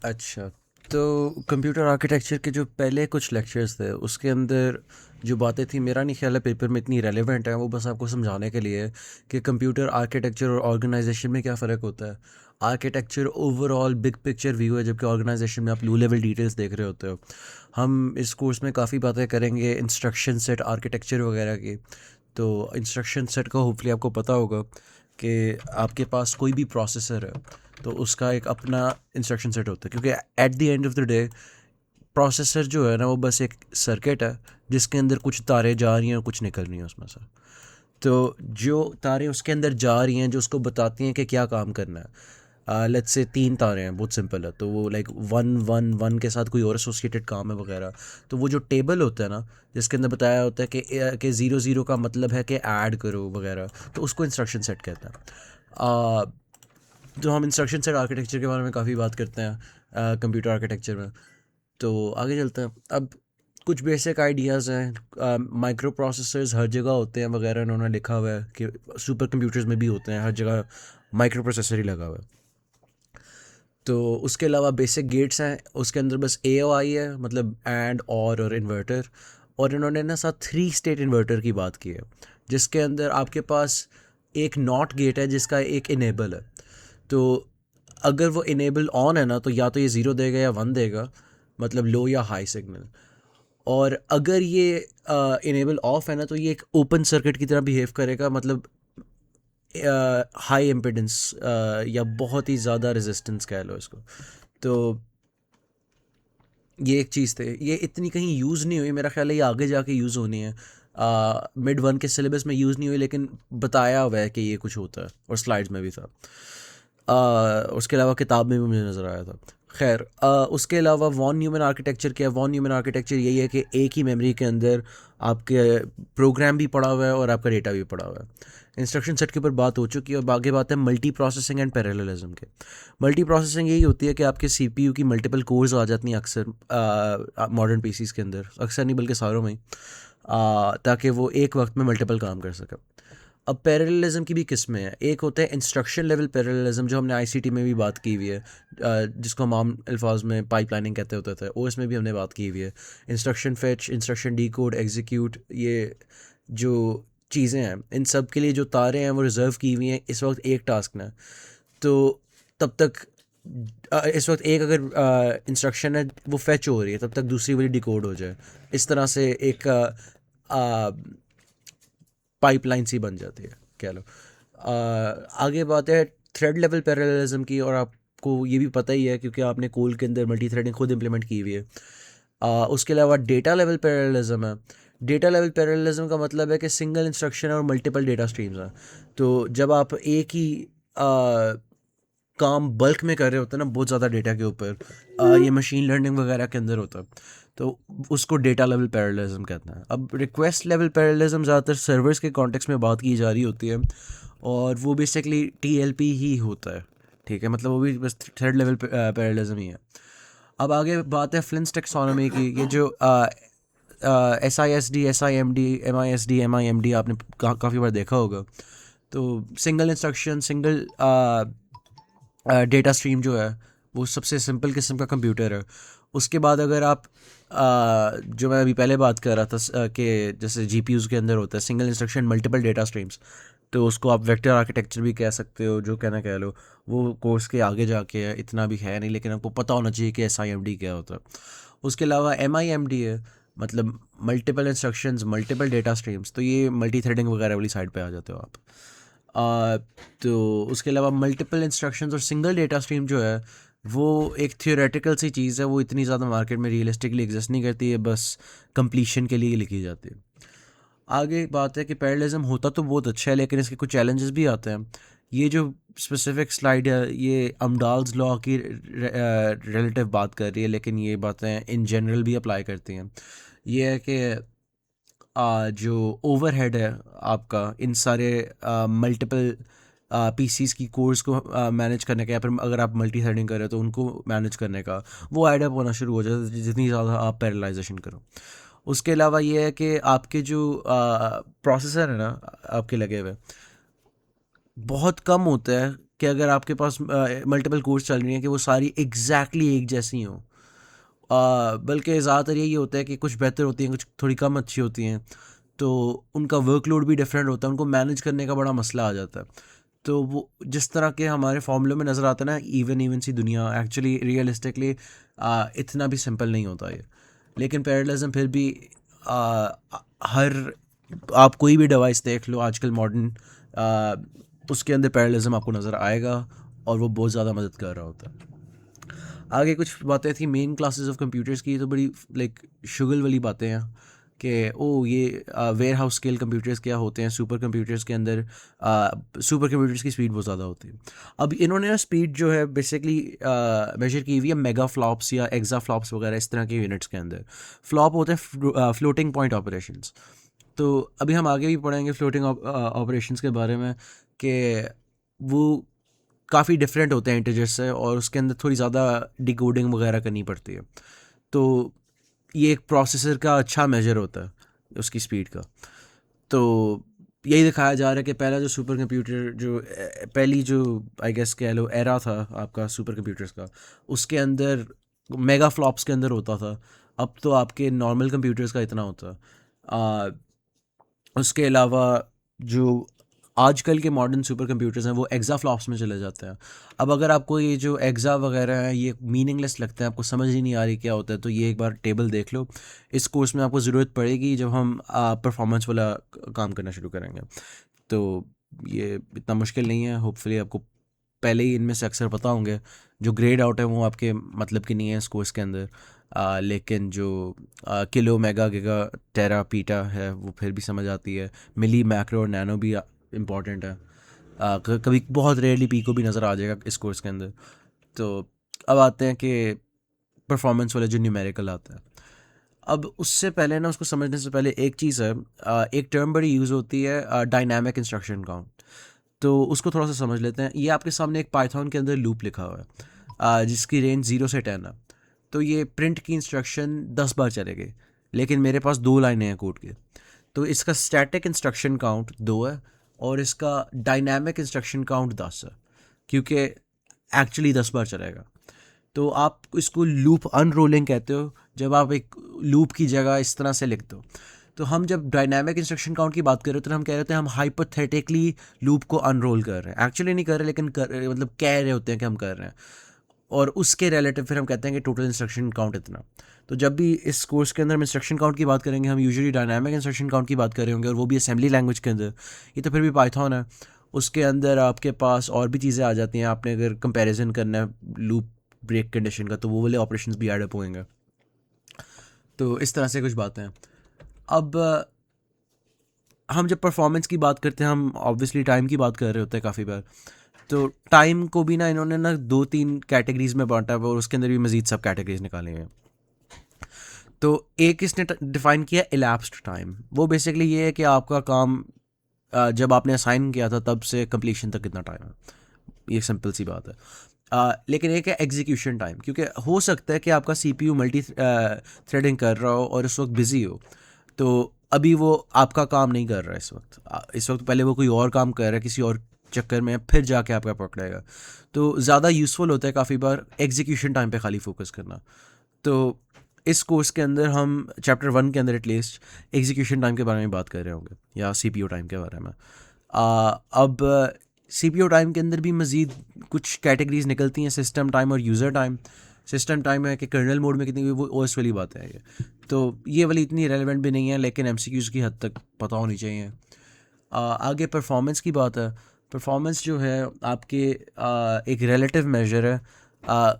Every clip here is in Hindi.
अच्छा, तो कंप्यूटर आर्किटेक्चर के जो पहले कुछ लेक्चर्स थे उसके अंदर जो बातें थी मेरा नहीं ख्याल है पेपर में इतनी रेलेवेंट है। वो बस आपको समझाने के लिए है कि कंप्यूटर आर्किटेक्चर और ऑर्गेनाइजेशन में क्या फ़र्क होता है। Architecture overall big picture view है, जबकि ऑर्गेनाइजेशन में आप लो लेवल डिटेल्स देख रहे होते हो। हम इस कोर्स में काफ़ी बातें करेंगे इंस्ट्रक्शन सेट आर्किटेक्चर वगैरह की। तो इंस्ट्रक्शन सेट का होपफुली आपको पता होगा कि आपके पास कोई भी प्रोसेसर है तो उसका एक अपना इंस्ट्रक्शन सेट होता है, क्योंकि at the end of the day processor जो है ना वो बस एक सर्किट है जिसके अंदर कुछ तारें जा रही हैं और कुछ निकल रही हैं उसमें से। तो जो तारें उसके अंदर जा रही हैं जो उसको बताती हैं कि क्या काम करना है, लेट्स से 3 तारें हैं, बहुत सिंपल है, तो वो लाइक 1 1 1 के साथ कोई और एसोसिएटेड काम है वगैरह। तो वो जो टेबल होता है ना जिसके अंदर बताया होता है कि 0 0 का मतलब है कि ऐड करो वगैरह, तो उसको इंस्ट्रक्शन सेट कहते हैं। तो हम इंस्ट्रक्शन सेट आर्किटेक्चर के बारे में काफ़ी बात करते हैं कंप्यूटर आर्किटेक्चर में। तो आगे चलते हैं। अब कुछ बेसिक आइडियाज़ हैं। माइक्रो प्रोसेसर्स हर जगह होते हैं वगैरह, उन्होंने लिखा हुआ है कि सुपर कंप्यूटर्स में भी होते हैं, हर जगह माइक्रो प्रोसेसर ही लगा हुआ है। तो उसके अलावा बेसिक गेट्स हैं, उसके अंदर बस ए ओ आई है, मतलब एंड और इन्वर्टर। और इन्होंने ना साथ 3 स्टेट इन्वर्टर की बात की है, जिसके अंदर आपके पास एक नॉट गेट है जिसका एक इनेबल है। तो अगर वो इनेबल ऑन है ना तो या तो ये 0 देगा या 1 देगा, मतलब लो या हाई सिग्नल। और अगर ये इनेबल ऑफ है ना तो ये एक ओपन सर्किट की तरह बिहेव करेगा, मतलब हाई इम्पिडेंस या बहुत ही ज़्यादा रेजिस्टेंस कह लो इसको। तो ये एक चीज़ थे, ये इतनी कहीं यूज़ नहीं हुई, मेरा ख्याल है ये आगे जाके यूज़ होनी है। मिड वन के सिलेबस में यूज़ नहीं हुई लेकिन बताया हुआ है कि ये कुछ होता है और स्लाइड्स में भी था। उसके अलावा किताब में भी मुझे नज़र आया था। खैर, उसके अलावा वॉन न्यूमन आर्किटेक्चर क्या है? वॉन न्यूमन आर्किटेक्चर यही है कि एक ही मेमोरी के अंदर आपके प्रोग्राम भी पड़ा हुआ है और आपका डेटा भी पड़ा हुआ है। इंस्ट्रक्शन सेट के ऊपर बात हो चुकी है, और आगे बात है मल्टी प्रोसेसिंग एंड पैरेललिज्म के। मल्टी प्रोसेसिंग यही होती है कि आपके सीपीयू की मल्टीपल कोर्स आ जाती हैं अक्सर मॉडर्न पीसीज के अंदर, अक्सर नहीं बल्कि सारों में ही, ताकि वो एक वक्त में मल्टीपल काम कर सके। अब पैरेललिज्म की भी किस्में हैं। एक होता है इंस्ट्रक्शन लेवल पैरेललिज्म, जो हमने आईसीटी में भी बात की हुई है, जिसको हम आम अल्फाज में पाइपलाइनिंग कहते होते थे, ओएस में भी हमने बात की हुई है। Instruction fetch, instruction decode, execute, ये जो चीज़ें हैं इन सब के लिए जो तारें हैं वो रिज़र्व की हुई हैं इस वक्त एक टास्क में। तो तब तक इस वक्त एक अगर इंस्ट्रक्शन है वो फेच हो रही है, तब तक दूसरी वाली डिकोड हो जाए। इस तरह से एक पाइपलाइन सी बन जाती है कह लो। आगे बात है थ्रेड लेवल पैरेललिज्म की, और आपको ये भी पता ही है क्योंकि आपने कोल के अंदर मल्टी थ्रेडिंग खुद इंप्लीमेंट की हुई है। उसके अलावा डेटा लेवल पैरेललिज्म है। डेटा लेवल पैरेललिज्म का मतलब है कि सिंगल इंस्ट्रक्शन और मल्टीपल डेटा स्ट्रीम्स हैं। तो जब आप एक ही काम बल्क में कर रहे होते हैं ना बहुत ज़्यादा डेटा के ऊपर, ये मशीन लर्निंग वगैरह के अंदर होता है, तो उसको डेटा लेवल पैरेललिज्म कहते हैं। अब रिक्वेस्ट लेवल पैरेललिज्म ज़्यादातर सर्वर्स के कॉन्टेक्स्ट में बात की जा रही होती है, और वो बेसिकली टीएलपी ही होता है। ठीक है, मतलब वो भी बस थर्ड लेवल पैरेललिज्म ही है। अब आगे बात है फ्लिंस टेक्सोनॉमी की। ये जो S I S D, S I M D, M I S D, M I M D आपने काफ़ी बार देखा होगा। तो single instruction, single data stream जो है वो सबसे सिंपल किस्म का कंप्यूटर है। उसके बाद अगर आप जो मैं अभी पहले बात कर रहा था कि जैसे जीपीयूज़ के अंदर होता है single instruction multiple data streams, तो उसको आप वेक्टर आर्किटेक्चर भी कह सकते हो, जो कहना कह लो। वो कोर्स के आगे जाके है, इतना भी है नहीं, लेकिन आपको पता होना चाहिए कि एस आई एम डी क्या होता है। उसके अलावा एम आई एम डी है, मतलब multiple instructions multiple data streams, तो ये मल्टी थ्रेडिंग वगैरह वाली साइड पे आ जाते हो आप। तो उसके अलावा मल्टीपल इंस्ट्रक्शंस और सिंगल डेटा स्ट्रीम जो है वो एक थियोरेटिकल सी चीज़ है, वो इतनी ज़्यादा मार्केट में रियलिस्टिकली एग्जिस्ट नहीं करती है, बस कंप्लीशन के लिए लिखी जाती है। आगे एक बात है कि पैरेललिज्म होता तो बहुत अच्छा है लेकिन इसके कुछ चैलेंजेस भी आते हैं। ये जो स्पेसिफिक स्लाइड है ये अमडाल्स लॉ की रिलेटिव बात कर रही है, लेकिन ये बातें इन जनरल भी अप्लाई करती हैं। ये है कि जो ओवरहेड है आपका इन सारे मल्टीपल पीसीस की कोर्स को मैनेज करने का, या फिर अगर आप मल्टी थ्रेडिंग कर रहे हो तो उनको मैनेज करने का, वो एडअप होना शुरू हो जाता है जितनी ज़्यादा आप पैरेलाइजेशन करो। उसके अलावा ये है कि आपके जो प्रोसेसर है ना आपके लगे हुए, बहुत कम होता है कि अगर आपके पास मल्टीपल कोर्स चल रही हैं कि वो सारी एग्जैक्टली एक जैसी हों। बल्कि ज़्यादातर यही होता है कि कुछ बेहतर होती हैं, कुछ थोड़ी कम अच्छी होती हैं, तो उनका वर्कलोड भी डिफरेंट होता है, उनको मैनेज करने का बड़ा मसला आ जाता है। तो वो जिस तरह के हमारे फॉर्मूले में नज़र आता है ना, इवन सी दुनिया, एक्चुअली रियलिस्टिकली इतना भी सिंपल नहीं होता ये। लेकिन पैरेललिज्म फिर भी आ, हर आप कोई भी डिवाइस देख लो आजकल मॉडर्न, उसके अंदर पैरेललिज्म आपको नज़र आएगा, और वो बहुत ज़्यादा मदद कर रहा होता है। आगे कुछ बातें थी मेन क्लासेस ऑफ कंप्यूटर्स की, तो बड़ी लाइक शुगल वाली बातें हैं कि ये वेयर हाउस स्केल कंप्यूटर्स क्या होते हैं। सुपर कंप्यूटर्स के अंदर सुपर कंप्यूटर्स की स्पीड बहुत ज़्यादा होती है। अब इन्होंने ना स्पीड जो है बेसिकली मेजर की हुई है मेगा फ्लॉप्स या एक्सा फ्लॉप्स वगैरह इस तरह के यूनिट्स के अंदर। फ्लॉप होते हैं फ्लोटिंग पॉइंट ऑपरेशंस। तो अभी हम आगे भी पढ़ेंगे फ्लोटिंग ऑपरेशंस के बारे में, कि वो काफ़ी डिफरेंट होते हैं इंटीजर से, और उसके अंदर थोड़ी ज़्यादा डिकोडिंग वगैरह करनी पड़ती है। तो ये एक प्रोसेसर का अच्छा मेजर होता है उसकी स्पीड का। तो यही दिखाया जा रहा है कि पहला जो सुपर कंप्यूटर जो पहली जो आई गेस कह लो एरा था आपका सुपर कंप्यूटर्स का, उसके अंदर मेगा फ्लॉप्स के अंदर होता था। अब तो आपके नॉर्मल कंप्यूटर्स का इतना होता है। उसके अलावा जो आजकल के मॉडर्न सुपर कंप्यूटर्स हैं वो एक्सा फ्लॉप्स में चले जाते हैं। अब अगर आपको ये जो एक्सा वगैरह हैं ये मीनिंगलेस लगते हैं, आपको समझ ही नहीं आ रही क्या होता है, तो ये एक बार टेबल देख लो। इस कोर्स में आपको ज़रूरत पड़ेगी जब हम परफॉर्मेंस वाला काम करना शुरू करेंगे। तो ये इतना मुश्किल नहीं है, होपफुली आपको पहले ही इनमें से अक्सर पता होंगे। जो ग्रेड आउट है वो आपके मतलब की नहीं है इस कोर्स के अंदर। लेकिन जो किलो मेगा गिगा टेरा पीटा है वो फिर भी समझ आती है। मिली मैक्रो और नैनो भी इम्पॉर्टेंट है। कभी बहुत रेयरली पीको भी नज़र आ जाएगा इस कोर्स के अंदर। तो अब आते हैं कि परफॉर्मेंस वाले जो न्यूमेरिकल आता है। अब उससे पहले ना, उसको समझने से पहले एक चीज़ है, एक टर्म बड़ी यूज़ होती है डायनामिक इंस्ट्रक्शन काउंट। तो उसको थोड़ा सा समझ लेते हैं। ये आपके सामने एक पाइथन के अंदर लूप लिखा हुआ है, जिसकी रेंज 0 से 10 है। तो ये प्रिंट की इंस्ट्रक्शन 10 बार चलेगी, लेकिन मेरे पास 2 लाइनें हैं कोड की। तो इसका स्टैटिक इंस्ट्रक्शन काउंट 2 है, और इसका डायनामिक इंस्ट्रक्शन काउंट 10 है, क्योंकि एक्चुअली 10 बार चलेगा। तो आप इसको लूप अनरोलिंग कहते हो, जब आप एक लूप की जगह इस तरह से लिखते हो। तो हम जब डायनामिक इंस्ट्रक्शन काउंट की बात कर रहे हो तो हम कह रहे होते हैं हम हाइपोथेटिकली लूप को अनरोल कर रहे हैं, एक्चुअली नहीं कर रहे, लेकिन मतलब कह रहे होते हैं कि हम कर रहे हैं। और उसके रिलेटिव फिर हम कहते हैं कि टोटल इंस्ट्रक्शन काउंट इतना। तो जब भी इस कोर्स के अंदर हम इंस्ट्रक्शन काउंट की बात करेंगे, हम यूजुअली डायनामिक इंस्ट्रक्शन काउंट की बात कर रहे होंगे, और वो भी असेंबली लैंग्वेज के अंदर। ये तो फिर भी पाइथन है। उसके अंदर आपके पास और भी चीज़ें आ जाती हैं। आपने अगर कंपैरिजन करना है लूप ब्रेक कंडीशन का, तो वो वाले ऑपरेशंस भी ऐड अप होंगे। तो इस तरह से कुछ बातें हैं। अब हम जब परफॉर्मेंस की बात करते हैं, हम ऑब्वियसली टाइम की बात कर रहे होते हैं काफ़ी बार। तो टाइम को भी ना इन्होंने ना 2-3 कैटेगरीज में बांटा है, और उसके अंदर भी मज़ीद सब कैटेगरीज निकाले हैं। तो एक इसने डिफ़ाइन किया इलैप्स्ड टाइम। वो बेसिकली ये है कि आपका काम जब आपने असाइन किया था तब से कंप्लीशन तक कितना टाइम है। ये सिंपल सी बात है। लेकिन एक है एग्जीक्यूशन टाइम, क्योंकि हो सकता है कि आपका सीपीयू मल्टी थ्रेडिंग कर रहा हो और उस वक्त बिज़ी हो, तो अभी वो आपका काम नहीं कर रहा है इस वक्त पहले वो कोई और काम कर रहा है किसी और चक्कर में, फिर जाके आपका पकड़ेगा। तो ज़्यादा यूज़फुल होता है काफ़ी बार एग्जीक्यूशन टाइम पे खाली फोकस करना। तो इस कोर्स के अंदर हम चैप्टर 1 के अंदर एटलीस्ट एग्जीक्यूशन टाइम के बारे में बात कर रहे होंगे, या सीपीयू टाइम के बारे में। अब सीपीयू टाइम के अंदर भी मज़ीद कुछ कैटेगरीज निकलती हैं, सिस्टम टाइम और यूज़र टाइम। सिस्टम टाइम है कि कर्नल मोड में कितनी, वो ओएस वाली बात है ये। तो ये वाली इतनी रेलेवेंट भी नहीं है, लेकिन एमसीक्यूज़ की हद तक पता होनी चाहिए। आगे परफॉर्मेंस की बात है। परफॉर्मेंस जो है आपके एक रिलेटिव मेजर है।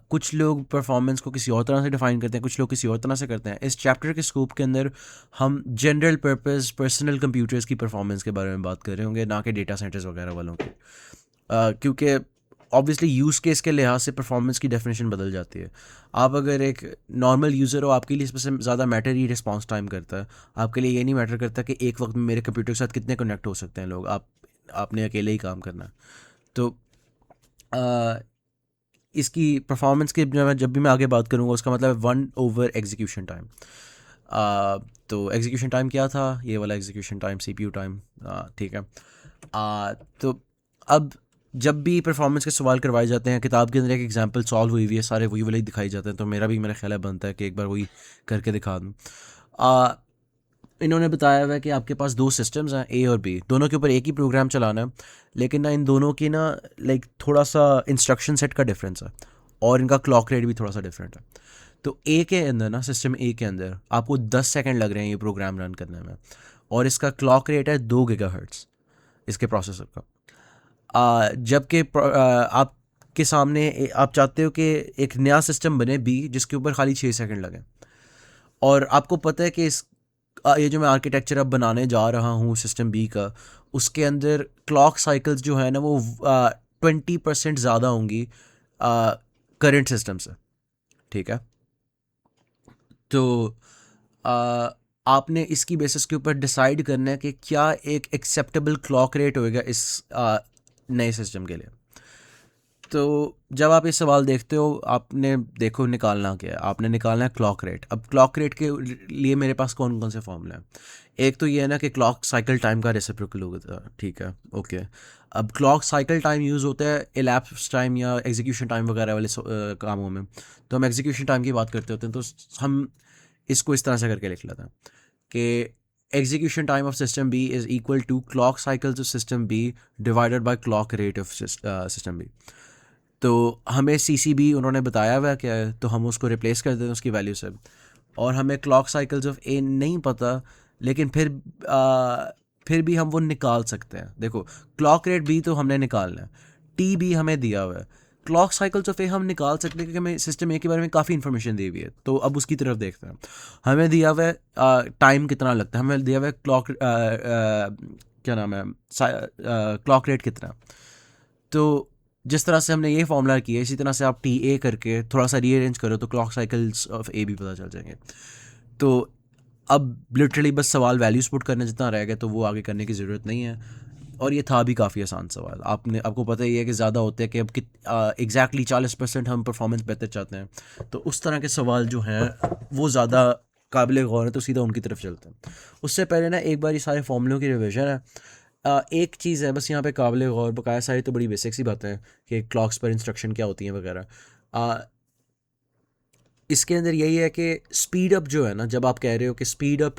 कुछ लोग परफॉर्मेंस को किसी और तरह से डिफ़ाइन करते हैं, कुछ लोग किसी और तरह से करते हैं। इस चैप्टर के स्कोप के अंदर हम जनरल पर्पस पर्सनल कंप्यूटर्स की परफॉर्मेंस के बारे में बात कर रहे होंगे, ना कि डेटा सेंटर्स वगैरह वालों की। क्योंकि ऑब्वियसली यूज़ केस के लिहाज से परफॉर्मेंस की डेफिनेशन बदल जाती है। आप अगर एक नॉर्मल यूज़र हो, आपके लिए सबसे ज़्यादा मैटर ही रिस्पॉन्स टाइम करता है। आपके लिए ये नहीं मैटर करता कि एक वक्त में मेरे कंप्यूटर के साथ कितने कनेक्ट हो सकते हैं लोग। आपने अकेले ही काम करना है। तो आ, इसकी परफॉर्मेंस की जब भी मैं आगे बात करूँगा, उसका मतलब है 1 ओवर एग्जीक्यूशन टाइम। तो एग्जीक्यूशन टाइम क्या था? ये वाला एग्जीक्यूशन टाइम, सीपीयू टाइम। ठीक है। तो अब जब भी परफॉर्मेंस के सवाल करवाए जाते हैं, किताब के अंदर एक एग्जांपल सॉल्व हुई हुई है, सारे वही वाले ही दिखाई जाते हैं, तो मेरा ख्याल है बनता है कि एक बार वही करके दिखा दूँ। इन्होंने बताया हुआ है कि आपके पास दो सिस्टम्स हैं, ए और बी, दोनों के ऊपर एक ही प्रोग्राम चलाना है, लेकिन ना इन दोनों की ना लाइक थोड़ा सा इंस्ट्रक्शन सेट का डिफरेंस है और इनका क्लॉक रेट भी थोड़ा सा डिफरेंट है। तो ए के अंदर ना, सिस्टम ए के अंदर आपको 10 सेकंड लग रहे हैं ये प्रोग्राम रन करने में, और इसका क्लॉक रेट है 2 गीगाहर्ट्ज़ इसके प्रोसेसर का। जबकि आपके सामने आप चाहते हो कि एक नया सिस्टम बने बी, जिसके ऊपर खाली 6 सेकंड लगे, और आपको पता है कि ये जो मैं आर्किटेक्चर अब बनाने जा रहा हूँ सिस्टम बी का, उसके अंदर क्लॉक साइकिल्स जो है ना वो 20% ज़्यादा होंगी करंट सिस्टम से। ठीक है, तो आ, आपने इसकी बेसिस के ऊपर डिसाइड करना है कि क्या एक एक्सेप्टेबल क्लॉक रेट होएगा इस नए सिस्टम के लिए। तो जब आप ये सवाल देखते हो, आपने देखो निकालना क्या है, आपने निकालना है क्लॉक रेट। अब क्लॉक रेट के लिए मेरे पास कौन कौन से फॉर्मूले हैं। एक तो ये है ना कि क्लॉक साइकिल टाइम का रेसिप्रोकल होता है, ठीक है, ओके। अब क्लॉक साइकिल टाइम यूज़ होता है इलैप्स टाइम या एग्जीक्यूशन टाइम वगैरह वाले कामों में। तो हम एग्जीक्यूशन टाइम की बात करते होते हैं, तो हम इसको इस तरह से करके लिख लेते हैं कि execution time of system B is equal to clock cycles of system B divided by clock rate of system B. तो हमें सी सी बी उन्होंने बताया हुआ क्या है, तो हम उसको रिप्लेस कर देते हैं उसकी वैल्यू से। और हमें क्लॉक साइकिल्स ऑफ ए नहीं पता, लेकिन फिर भी हम वो निकाल सकते हैं। देखो, क्लॉक रेट बी तो हमने निकालना है, टी बी हमें दिया हुआ है, क्लॉक साइकिल्स ऑफ ए हम निकाल सकते हैं क्योंकि हमें सिस्टम ए के बारे में काफ़ी इन्फॉर्मेशन दी हुई है। तो अब उसकी तरफ देखते हैं। हमें दिया हुआ है टाइम कितना लगता है, हमें दिया हुआ है क्लॉक क्या नाम है, क्लॉक रेट कितना। तो जिस तरह से हमने ये फॉर्मूला किया, इसी तरह से आप टी ए करके थोड़ा सा रीअरेंज करो तो क्लॉक साइकिल्स ऑफ ए भी पता चल जाएंगे। तो अब लिटरली बस सवाल वैल्यूज पुट करने जितना रह गया, तो वो आगे करने की ज़रूरत नहीं है। और ये था भी काफ़ी आसान सवाल। आपको पता ही है कि ज़्यादा होते हैं कि अब एग्जैक्टली 40% हम परफॉर्मेंस बेहतर चाहते हैं, तो उस तरह के सवाल जो हैं वो ज़्यादा काबिल गौर है, तो सीधा उनकी तरफ चलते हैं। उससे पहले ना एक बार ये सारे फॉर्मूलों की रिविजन है। एक चीज़ है बस यहाँ पे काबिल गौर, बकाया सारी तो बड़ी बेसिक सी बातें हैं कि क्लॉक्स पर इंस्ट्रक्शन क्या होती हैं वगैरह। इसके अंदर यही है कि स्पीड अप जो है ना, जब आप कह रहे हो कि स्पीड अप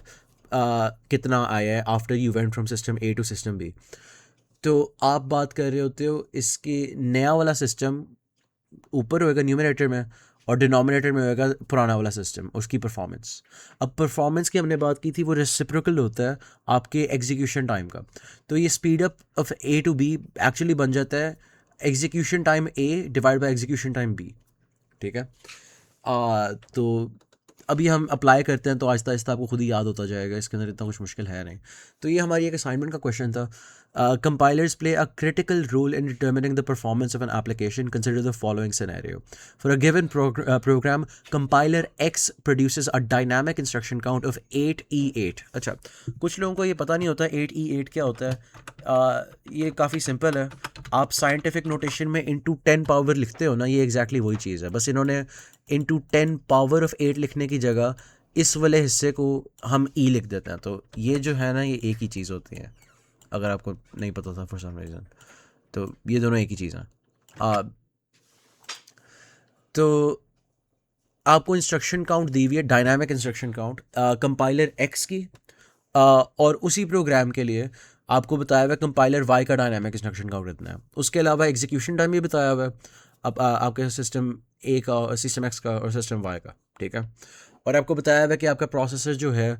कितना आया है after you went from system A to system B, तो आप बात कर रहे होते हो इसके नया वाला सिस्टम ऊपर होएगा न्यूमरेटर में, और डिनोमिनेटर में होएगा पुराना वाला सिस्टम, उसकी परफॉर्मेंस। अब परफॉर्मेंस की हमने बात की थी, वो रेसिप्रोकल होता है आपके एग्जीक्यूशन टाइम का। तो ये speed up of A to B actually बन जाता है execution time A divide by execution time B. ठीक है, तो अभी हम अप्लाई करते हैं तो आहिस्ता आहिस्ता आपको खुद ही याद होता जाएगा, इसके अंदर इतना कुछ मुश्किल है नहीं। तो ये हमारी एक असाइनमेंट का क्वेश्चन था। Compilers play a critical role in determining the performance of an application, consider the following scenario. For a given program, compiler X produces a dynamic instruction count of 8E8। अच्छा, कुछ लोगों को ये पता नहीं होता 8E8 क्या होता है। ये काफ़ी सिंपल है। आप साइंटिफिक नोटेशन में इंटू 10 पावर लिखते हो ना, ये एग्जैक्टली वही चीज़ है। बस इन्होंने इंटू 10 पावर ऑफ 8 लिखने की जगह इस वाले हिस्से को हम ई लिख देते हैं। तो ये जो है ना, ये एक ही चीज़ होती है, अगर आपको नहीं पता था फॉर सम रीज़न। तो ये दोनों एक ही चीज़ हैं। तो आपको इंस्ट्रक्शन काउंट दी हुई है, dynamic instruction count compiler x की, और उसी प्रोग्राम के लिए आपको बताया हुआ है कंपाइलर वाई का डायनामिक इंस्ट्रक्शन काउंट कितना है। उसके अलावा एग्जीक्यूशन टाइम भी बताया हुआ है, अब आपके सिस्टम ए का और सिस्टम एक्स का और सिस्टम वाई का। ठीक है, और आपको बताया हुआ है कि आपका प्रोसेसर जो है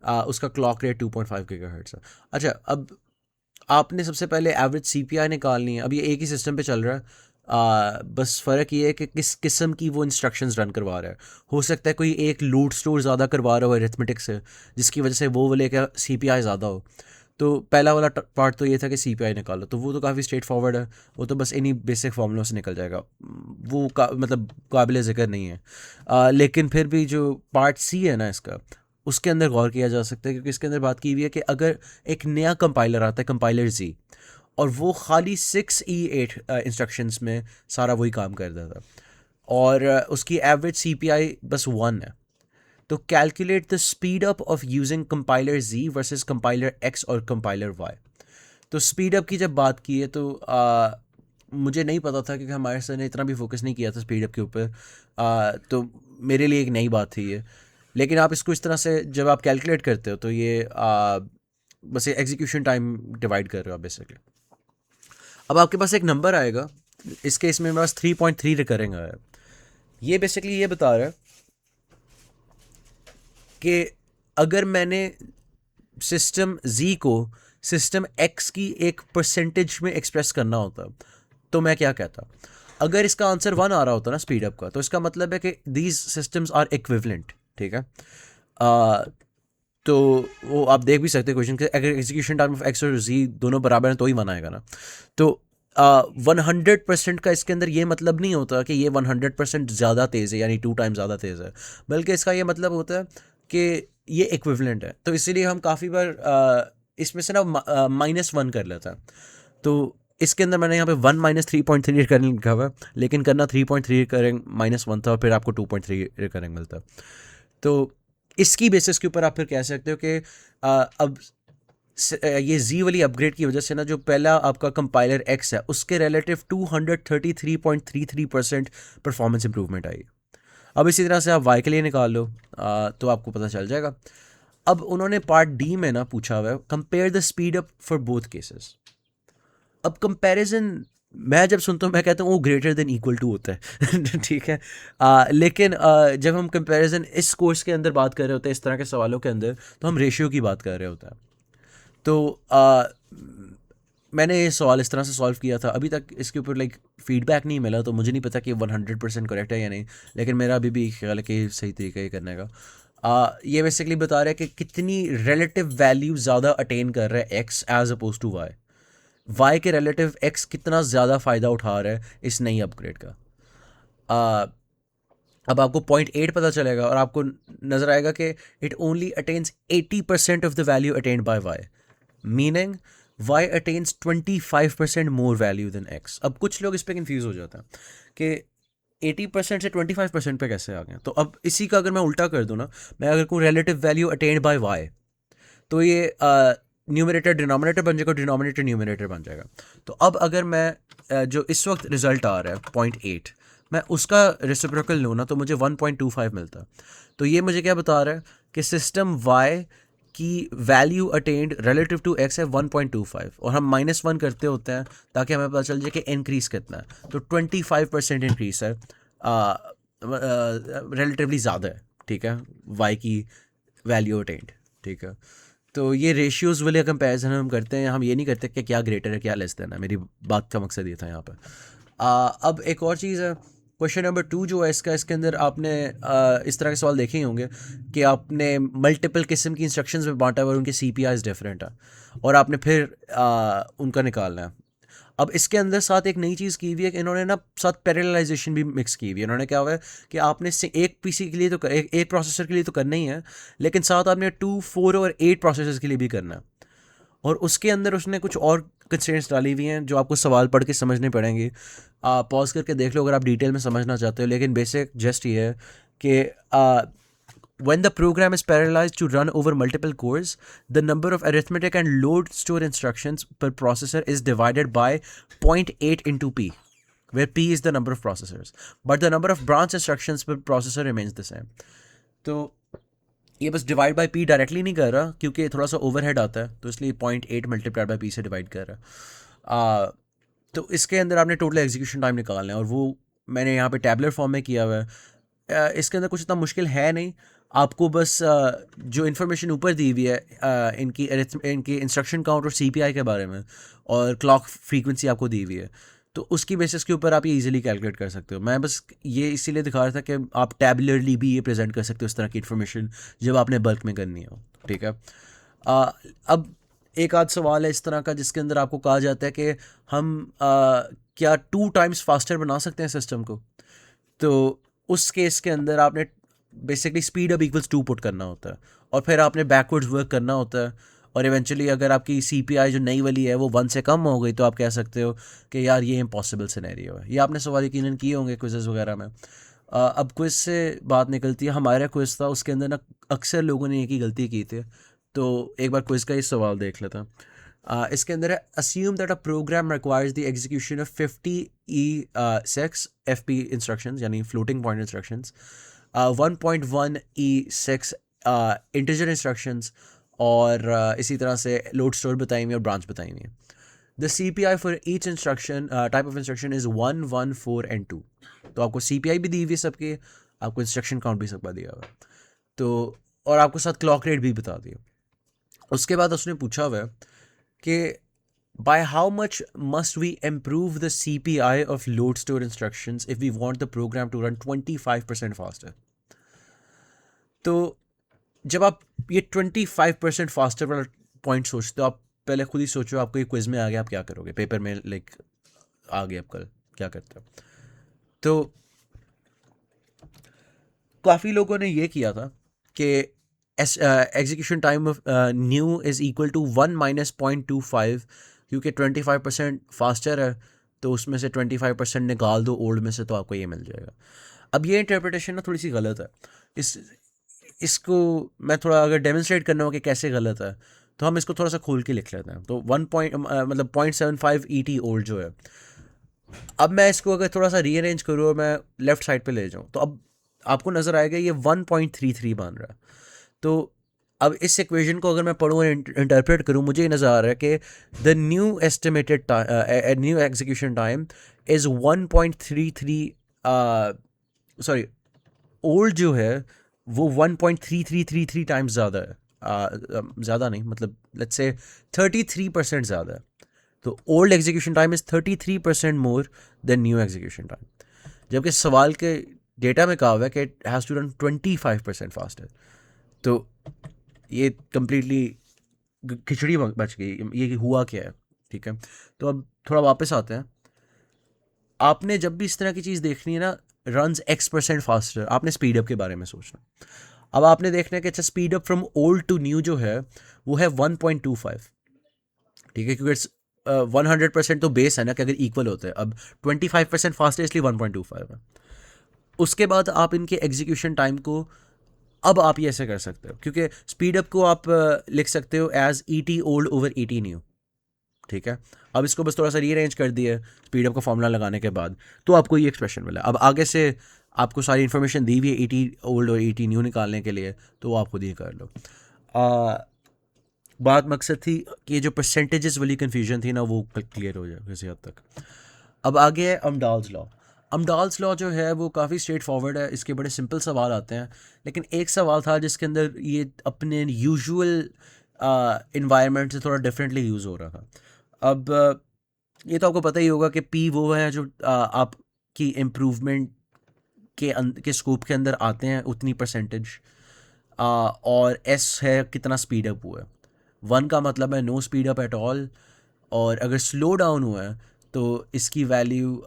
उसका क्लॉक रेट 2.5 गीगाहर्ट्ज़ है। अच्छा, अब आपने सबसे पहले एवरेज सीपीआई निकालनी है। अब ये एक ही सिस्टम पे चल रहा है, बस फ़र्क ये है कि किस किस्म की वो इंस्ट्रक्शंस रन करवा रहा है। हो सकता है कोई एक लोड स्टोर ज़्यादा करवा रहा हो अरिथमेटिक से, जिसकी वजह से वो वाले का सीपीआई ज़्यादा हो। तो पहला वाला पार्ट तो ये था कि सीपीआई निकालो, तो वो तो काफ़ी स्ट्रेट फॉरवर्ड है, वो तो बस इन्हीं बेसिक फार्मूलों से निकल जाएगा, वो मतलब काबिल ज़िक्र नहीं है। लेकिन फिर भी जो पार्ट सी है ना इसका, उसके अंदर गौर किया जा सकता है, क्योंकि इसके अंदर बात की हुई है कि अगर एक नया कंपाइलर आता है, कंपाइलर जी, और वो खाली 6E8 इंस्ट्रक्शंस में सारा वही काम कर देता था, और उसकी एवरेज सीपीआई बस 1 है। तो calculate the speed up of using compiler G versus compiler X और कंपाइलर वाई। तो स्पीड अप की जब बात की है, तो मुझे नहीं पता था, क्योंकि हमारे सर ने इतना भी फोकस नहीं किया था स्पीड अप के ऊपर। तो मेरे लिए एक नई बात थी ये। लेकिन आप इसको इस तरह से जब आप कैलकुलेट करते हो तो ये बस ये एग्जीक्यूशन टाइम डिवाइड कर रहे हो आप बेसिकली। अब आपके पास एक नंबर आएगा, इस केस में मेरे पास 3.3 रिकरिंग आया है। ये बेसिकली ये बता रहा है कि अगर मैंने सिस्टम Z को सिस्टम X की एक परसेंटेज में एक्सप्रेस करना होता तो मैं क्या कहता। अगर इसका आंसर 1 आ रहा होता ना स्पीड अप का, तो इसका मतलब है कि दीज सिस्टम्स आर इक्विवेलेंट, ठीक है। तो वो आप देख भी सकते हैं क्वेश्चन के, अगर एग्जीक्यूशन टाइम ऑफ एक्स और Z दोनों बराबर हैं तो ही 1 आएगा ना। तो 100% का इसके अंदर ये मतलब नहीं होता कि ये 100% ज़्यादा तेज़ है, यानी 2 टाइम ज़्यादा तेज़ है, बल्कि इसका ये मतलब होता है कि ये इक्विवेलेंट है। तो इसीलिए हम काफ़ी बार इसमें से ना -1 कर लेता है। तो इसके अंदर मैंने यहाँ पे 1 -3.3 रिकरिंग लिखा हुआ है, लेकिन करना 3.3 रिकरिंग -1 था, और फिर आपको 2.3 रिकरिंग मिलता है। तो इसकी बेसिस के ऊपर आप फिर कह सकते हो कि अब ये Z वाली अपग्रेड की वजह से ना जो पहला आपका कंपाइलर X है उसके रिलेटिव 233.33% परफॉर्मेंस इंप्रूवमेंट आई। अब इसी तरह से आप Y के लिए निकाल लो, तो आपको पता चल जाएगा। अब उन्होंने पार्ट डी में ना पूछा हुआ है compare the speed up for both cases. अब कंपैरिजन मैं जब सुनता हूँ मैं कहता हूँ वो ग्रेटर देन इक्वल टू होता है ठीक है। लेकिन जब हम कंपैरिजन इस कोर्स के अंदर बात कर रहे होते हैं, इस तरह के सवालों के अंदर, तो हम रेशियो की बात कर रहे होते हैं। तो मैंने ये सवाल इस तरह से सॉल्व किया था, अभी तक इसके ऊपर लाइक फीडबैक नहीं मिला, तो मुझे नहीं पता कि 100% करेक्ट है या नहीं, लेकिन मेरा अभी भी ख्याल है कि सही तरीका ही करने का। ये बेसिकली बता रहा है कि कितनी रिलेटिव वैल्यू ज़्यादा अटेन कर रहा है X as oppose to Y के रिलेटिव एक्स कितना ज़्यादा फ़ायदा उठा रहा है इस नई अपग्रेड का। आ, अब आपको 0.8 पता चलेगा और आपको नज़र आएगा कि it only attains 80% of the value attained by Y, meaning y attains 25% more value than x। अब कुछ लोग इस पे कंफ्यूज हो जाते हैं कि 80% से 25% पे कैसे आ गए। तो अब इसी का अगर मैं उल्टा कर दूँ ना, मैं अगर कोई relative value attained bye y, तो ये न्यूमरेटर डिनोमिनेटर बन जाएगा, डिनोमिनेटर न्यूमरेटर बन जाएगा। तो अब अगर मैं जो इस वक्त रिजल्ट आ रहा है 0.8, मैं उसका रेसिप्रोकल लूँ ना तो मुझे 1.25 मिलता है। तो ये मुझे क्या बता रहा है कि सिस्टम y की value attained relative to x है 1.25, और हम -1 करते होते हैं ताकि हमें पता चल जाए कि इंक्रीज़ कितना है। तो 25% इंक्रीज है, रिलेटिवली ज़्यादा है, ठीक है, y की वैल्यू अटेंड, ठीक है। तो ये रेशियोज़ वाले कंपैरिजन हम करते हैं, हम ये नहीं करते कि क्या ग्रेटर है क्या लेस देन है। मेरी बात का मकसद ये था यहाँ पर। अब एक और चीज़ है, क्वेश्चन नंबर 2 जो है इसका, इसके अंदर आपने इस तरह के सवाल देखे ही होंगे कि आपने मल्टीपल किस्म की इंस्ट्रक्शंस में बांटा हुआ और उनके CPIs डिफरेंट है, और आपने फिर उनका निकालना है। अब इसके अंदर साथ एक नई चीज़ की हुई है कि इन्होंने ना साथ पैरेललाइजेशन भी मिक्स की हुई है। इन्होंने क्या हुआ है कि आपने एक PC के लिए तो एक प्रोसेसर के लिए तो करना ही है, लेकिन साथ आपने 2, 4 और 8 प्रोसेसर्स के लिए भी करना है। और उसके अंदर उसने कुछ और कंस्ट्रेंट्स डाली हुई हैं जो आपको सवाल पढ़ के समझने पड़ेंगे। पॉज करके देख लो अगर आप डिटेल में समझना चाहते हो, लेकिन बेसिक जस्ट ये है कि when the program is parallelized to run over multiple cores, the number of arithmetic and load store instructions per processor is divided by 0.8 into p, where p is the number of processors, but the number of branch instructions per processor remains the same। तो ये बस डिवाइड बाई पी डायरेक्टली नहीं कर रहा क्योंकि थोड़ा सा ओवरहेड आता है, तो इसलिए 0.8 मल्टीप्लाइड बाई पी से डिवाइड कर रहा है। तो इसके अंदर आपने टोटल एग्जीक्यूशन टाइम निकालना है, और वो मैंने यहाँ पे टैबलर फॉर्म में किया हुआ है। इसके अंदर कुछ इतना मुश्किल है नहीं, आपको बस जो इन्फॉर्मेशन ऊपर दी हुई है इनकी इंस्ट्रक्शन काउंट और CPI के बारे में, और क्लॉक फ्रीक्वेंसी आपको दी हुई है, तो उसकी बेसिस के ऊपर आप ये इजीली कैलकुलेट कर सकते हो। मैं बस ये इसीलिए दिखा रहा था कि आप टैबुलरली भी ये प्रेजेंट कर सकते हो इस तरह की इन्फॉर्मेशन जब आपने बल्क में करनी हो, ठीक है। अब एक आध सवाल है इस तरह का जिसके अंदर आपको कहा जाता है कि हम क्या 2 टाइम्स फास्टर बना सकते हैं सिस्टम को। तो उस केस के अंदर आपने basically speed up equals 2 put करना होता है, और फिर आपने बैकवर्ड्स वर्क करना होता है, और इवेंचुअली अगर आपकी CPI जो नई वाली है वो 1 से कम हो गई तो आप कह सकते हो कि यार ये इम्पॉसिबल सिनेरियो है। ये आपने सवाल यकीनन किए होंगे क्विज़ेस वगैरह में। अब क्विज़ से बात निकलती है, हमारा क्विज़ था उसके अंदर ना अक्सर लोगों ने एक ही गलती की थी। तो एक बार क्विज़ का ही सवाल देख लेता। इसके अंदर है assume that a program requires the execution of 50 E6 FP instructions यानी floating point instructions, 1.1 E6 integer instructions, और इसी तरह से load store बताई हुई और branch बताई हुई है. The CPI for each instruction type of instruction is 1, 1, 4 and 2. तो आपको CPI भी दी हुई है सबके, आपको इंस्ट्रक्शन काउंट भी सबका दिया हुआ है, तो और आपको साथ क्लॉक रेट भी बता दिया. उसके बाद उसने पूछा हुआ है कि by how much must we improve the CPI of load store instructions if we want the program to run 25% faster. तो जब आप ये 25% फास्टर वाला पॉइंट सोचते हो, आप पहले खुद ही सोचो, आपको ये क्विज में आ गया, आप क्या करोगे, पेपर में लाइक आ गया, आप कल क्या करते हो. तो काफ़ी लोगों ने ये किया था कि execution time of new is equal to 1 - 0.25, क्योंकि 25% फास्टर है, तो उसमें से 25% निकाल दो ओल्ड में से, तो आपको ये मिल जाएगा. अब ये इंटरप्रिटेशन ना थोड़ी सी गलत है. इसको मैं थोड़ा अगर डेमोन्स्ट्रेट करना हो कि कैसे गलत है, तो हम इसको थोड़ा सा खोल के लिख लेते हैं. तो 0.75 ET ओल्ड जो है, अब मैं इसको अगर थोड़ा सा रीअरेंज करूँ और मैं लेफ्ट साइड पे ले जाऊँ, तो अब आपको नज़र आएगा ये 1.33 बन रहा है. तो अब इस इक्वेशन को अगर मैं पढ़ूँ और इंटरप्रेट करूँ, मुझे नज़र आ रहा है कि the new estimated new execution time is 1.33, sorry, old जो है वो 1.3333 टाइम्स ज़्यादा है. ज़्यादा नहीं, मतलब लेट्स से 33% ज़्यादा है. तो old execution time is 33% more than new execution time, जबकि सवाल के डेटा में कहा हुआ है कि it has to run 25% faster. तो ये कम्प्लीटली खिचड़ी बच गई. ये हुआ क्या है, ठीक है. तो अब थोड़ा वापस आते हैं. आपने जब भी इस तरह की चीज़ देखनी है ना, रन्स X% फास्टर, आपने स्पीड अप के बारे में सोचना. अब आपने देखना है कि अच्छा, speed up from old to new जो है वो है 1.25, ठीक है, क्योंकि इट्स 100% तो बेस है ना कि अगर इक्वल होते हैं. अब 25% फास्ट है, इसलिए 1.25 है. उसके बाद आप इनके एग्जीक्यूशन टाइम को, अब आप ये ऐसे कर सकते हो, क्योंकि स्पीड अप को आप लिख सकते हो as ET old over ET new, ठीक है. अब इसको बस थोड़ा सा रीअरेंज कर दिया स्पीड अप का फॉर्मूला लगाने के बाद, तो आपको ये एक्सप्रेशन मिला. अब आगे से आपको सारी इन्फॉर्मेशन दी हुई है ET ओल्ड और ET न्यू निकालने के लिए, तो वो आप खुद ही कर लो. बात मकसद थी कि जो परसेंटेजेस वाली कन्फ्यूजन थी ना, वो क्लियर हो जाए किसी हद तक. अब आगे है अमडाल्स लॉ. अमडाल्स लॉ जो है वो काफ़ी स्ट्रेट फॉरवर्ड है. इसके बड़े सिंपल सवाल आते हैं, लेकिन एक सवाल था जिसके अंदर ये अपने यूजुअल इन्वायरमेंट से थोड़ा डिफरेंटली यूज़ हो रहा था. अब ये तो आपको पता ही होगा कि P वो है जो आपकी इम्प्रूवमेंट के स्कोप के अंदर आते हैं उतनी परसेंटेज, और S है कितना स्पीड अप हुआ है. 1 का मतलब है no speed up at all, और अगर स्लो डाउन हुआ है तो इसकी वैल्यू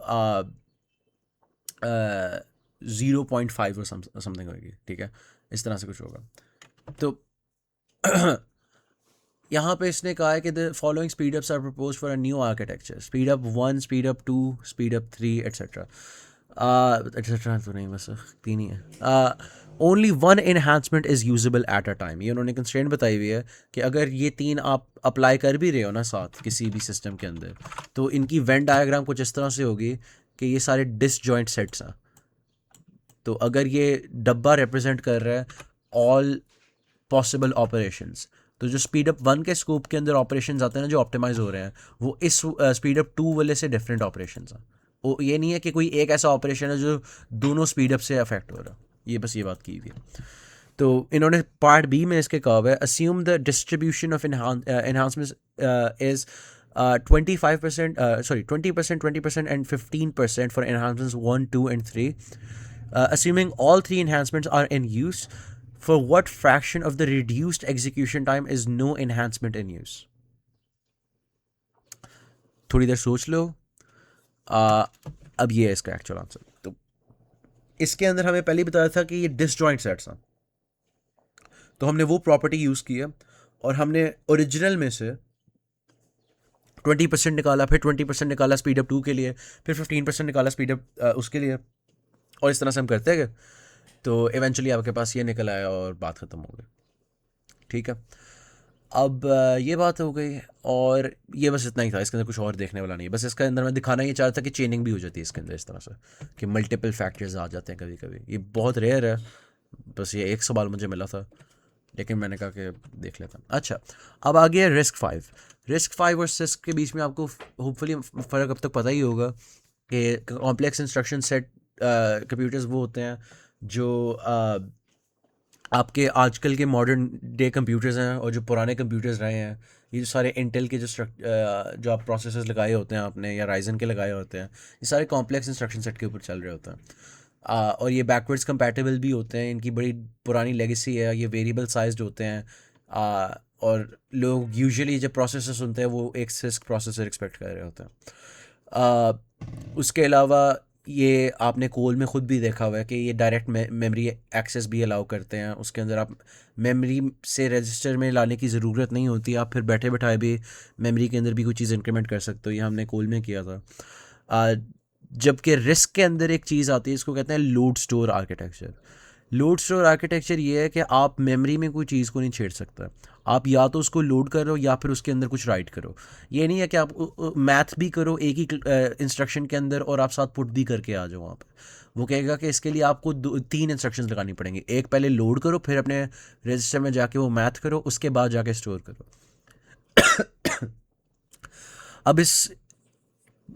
0.5 और समथिंग होगी, ठीक है, इस तरह से कुछ होगा. तो यहाँ पे इसने कहा है कि the following speed ups are propose for a new architecture, speed up 1, speed up 2, speed up 3 etcetera. तो नहीं, बस 3 ही है. Only 1 enhancement is usable at a time. ये उन्होंने कंस्ट्रेंट बताई हुई है कि अगर ये 3 आप अप्लाई कर भी रहे हो ना साथ किसी भी सिस्टम के अंदर, तो इनकी वेन डायग्राम कुछ इस तरह से होगी कि ये सारे डिसजॉइंट सेट्स हैं. तो अगर ये डब्बा रिप्रेजेंट कर रहा है ऑल पॉसिबल ऑपरेशंस, तो जो स्पीड अप 1 के स्कोप के अंदर ऑपरेशंस आते हैं ना जो ऑप्टिमाइज हो रहे हैं, वो इस स्पीड अप 2 वाले से डिफरेंट ऑपरेशंस हैं. वो ये नहीं है कि कोई एक ऐसा ऑपरेशन है जो दोनों स्पीड अप से अफेक्ट हो रहा है. ये बस ये बात की हुई है. तो इन्होंने पार्ट बी में इसके कहा हुआ है, assume the distribution of enhancement is 25%, 20%, 20% and 15% for enhancements 1, 2 and 3. Assuming all 3 enhancements are in use, for what fraction of the reduced execution time is no enhancement in use? थोड़ी देर सोच लो. अब ये है इसका एक्चुअल आंसर. तो इसके अंदर हमें पहले बताया था कि ये डिसजॉइंट सेट्स हैं, तो हमने वो प्रॉपर्टी यूज़ की है और हमने ओरिजिनल में से 20% निकाला, फिर 20% निकाला स्पीड अप 2 के लिए, फिर 15% निकाला स्पीड अप उसके लिए, और इस तरह से हम करते गए. तो इवेंचुअली आपके पास ये निकल आया और बात ख़त्म हो गई, ठीक है. अब ये बात हो गई। और ये बस इतना ही था, इसके अंदर कुछ और देखने वाला नहीं है। बस इसके अंदर मैं दिखाना ये चाहता था कि चेनिंग भी हो जाती है इसके अंदर इस तरह से, कि मल्टीपल फैक्टर्स आ जाते हैं कभी कभी। ये बहुत रेयर है, बस ये एक सवाल मुझे मिला था, लेकिन मैंने कहा कि देख लेता। अच्छा, अब आ गया रिस्क 5। रिस्क 5 और सिस्क के बीच में आपको होपफुली फ़र्क अब तक पता ही होगा कि कॉम्प्लेक्स इंस्ट्रक्शन सेट कंप्यूटर्स वो होते हैं जो आपके आजकल के मॉडर्न डे कंप्यूटर्स हैं, और जो पुराने कंप्यूटर्स रहे हैं, ये जो सारे इंटेल के जो आप प्रोसेसर्स लगाए होते हैं आपने, या राइजन के लगाए होते हैं, ये सारे कॉम्प्लेक्स इंस्ट्रक्शन सेट के ऊपर चल रहे होते हैं। और ये बैकवर्ड्स कंपैटिबल भी होते हैं, इनकी बड़ी पुरानी लेगेसी है, ये वेरिएबल साइज्ड होते हैं। और लोग यूजुअली जब प्रोसेसर सुनते हैं वो एक सिस्क प्रोसेसर एक्सपेक्ट कर रहे होते हैं। उसके अलावा ये आपने कोल में ख़ुद भी देखा हुआ है कि ये डायरेक्ट मेमोरी एक्सेस भी अलाउ करते हैं। उसके अंदर आप मेमोरी से रजिस्टर में लाने की ज़रूरत नहीं होती, आप फिर बैठे बैठाए भी मेमोरी के अंदर भी कोई चीज़ इंक्रीमेंट कर सकते हो। ये हमने कोल में किया था। जबकि रिस्क के अंदर एक चीज़ आती है, इसको कहते हैं load store architecture. Load store architecture ये है कि आप मेमोरी में कोई चीज़ को नहीं छेड़ सकता। आप या तो उसको लोड करो या फिर उसके अंदर कुछ राइट करो। ये नहीं है कि आप मैथ भी करो एक ही इंस्ट्रक्शन के अंदर और आप साथ पुट भी करके आ जाओ वहाँ पे। वो कहेगा कि इसके लिए आपको 3 इंस्ट्रक्शंस लगानी पड़ेंगी। एक पहले लोड करो, फिर अपने रजिस्टर में जाके वो मैथ करो, उसके बाद जाके स्टोर करो। अब इस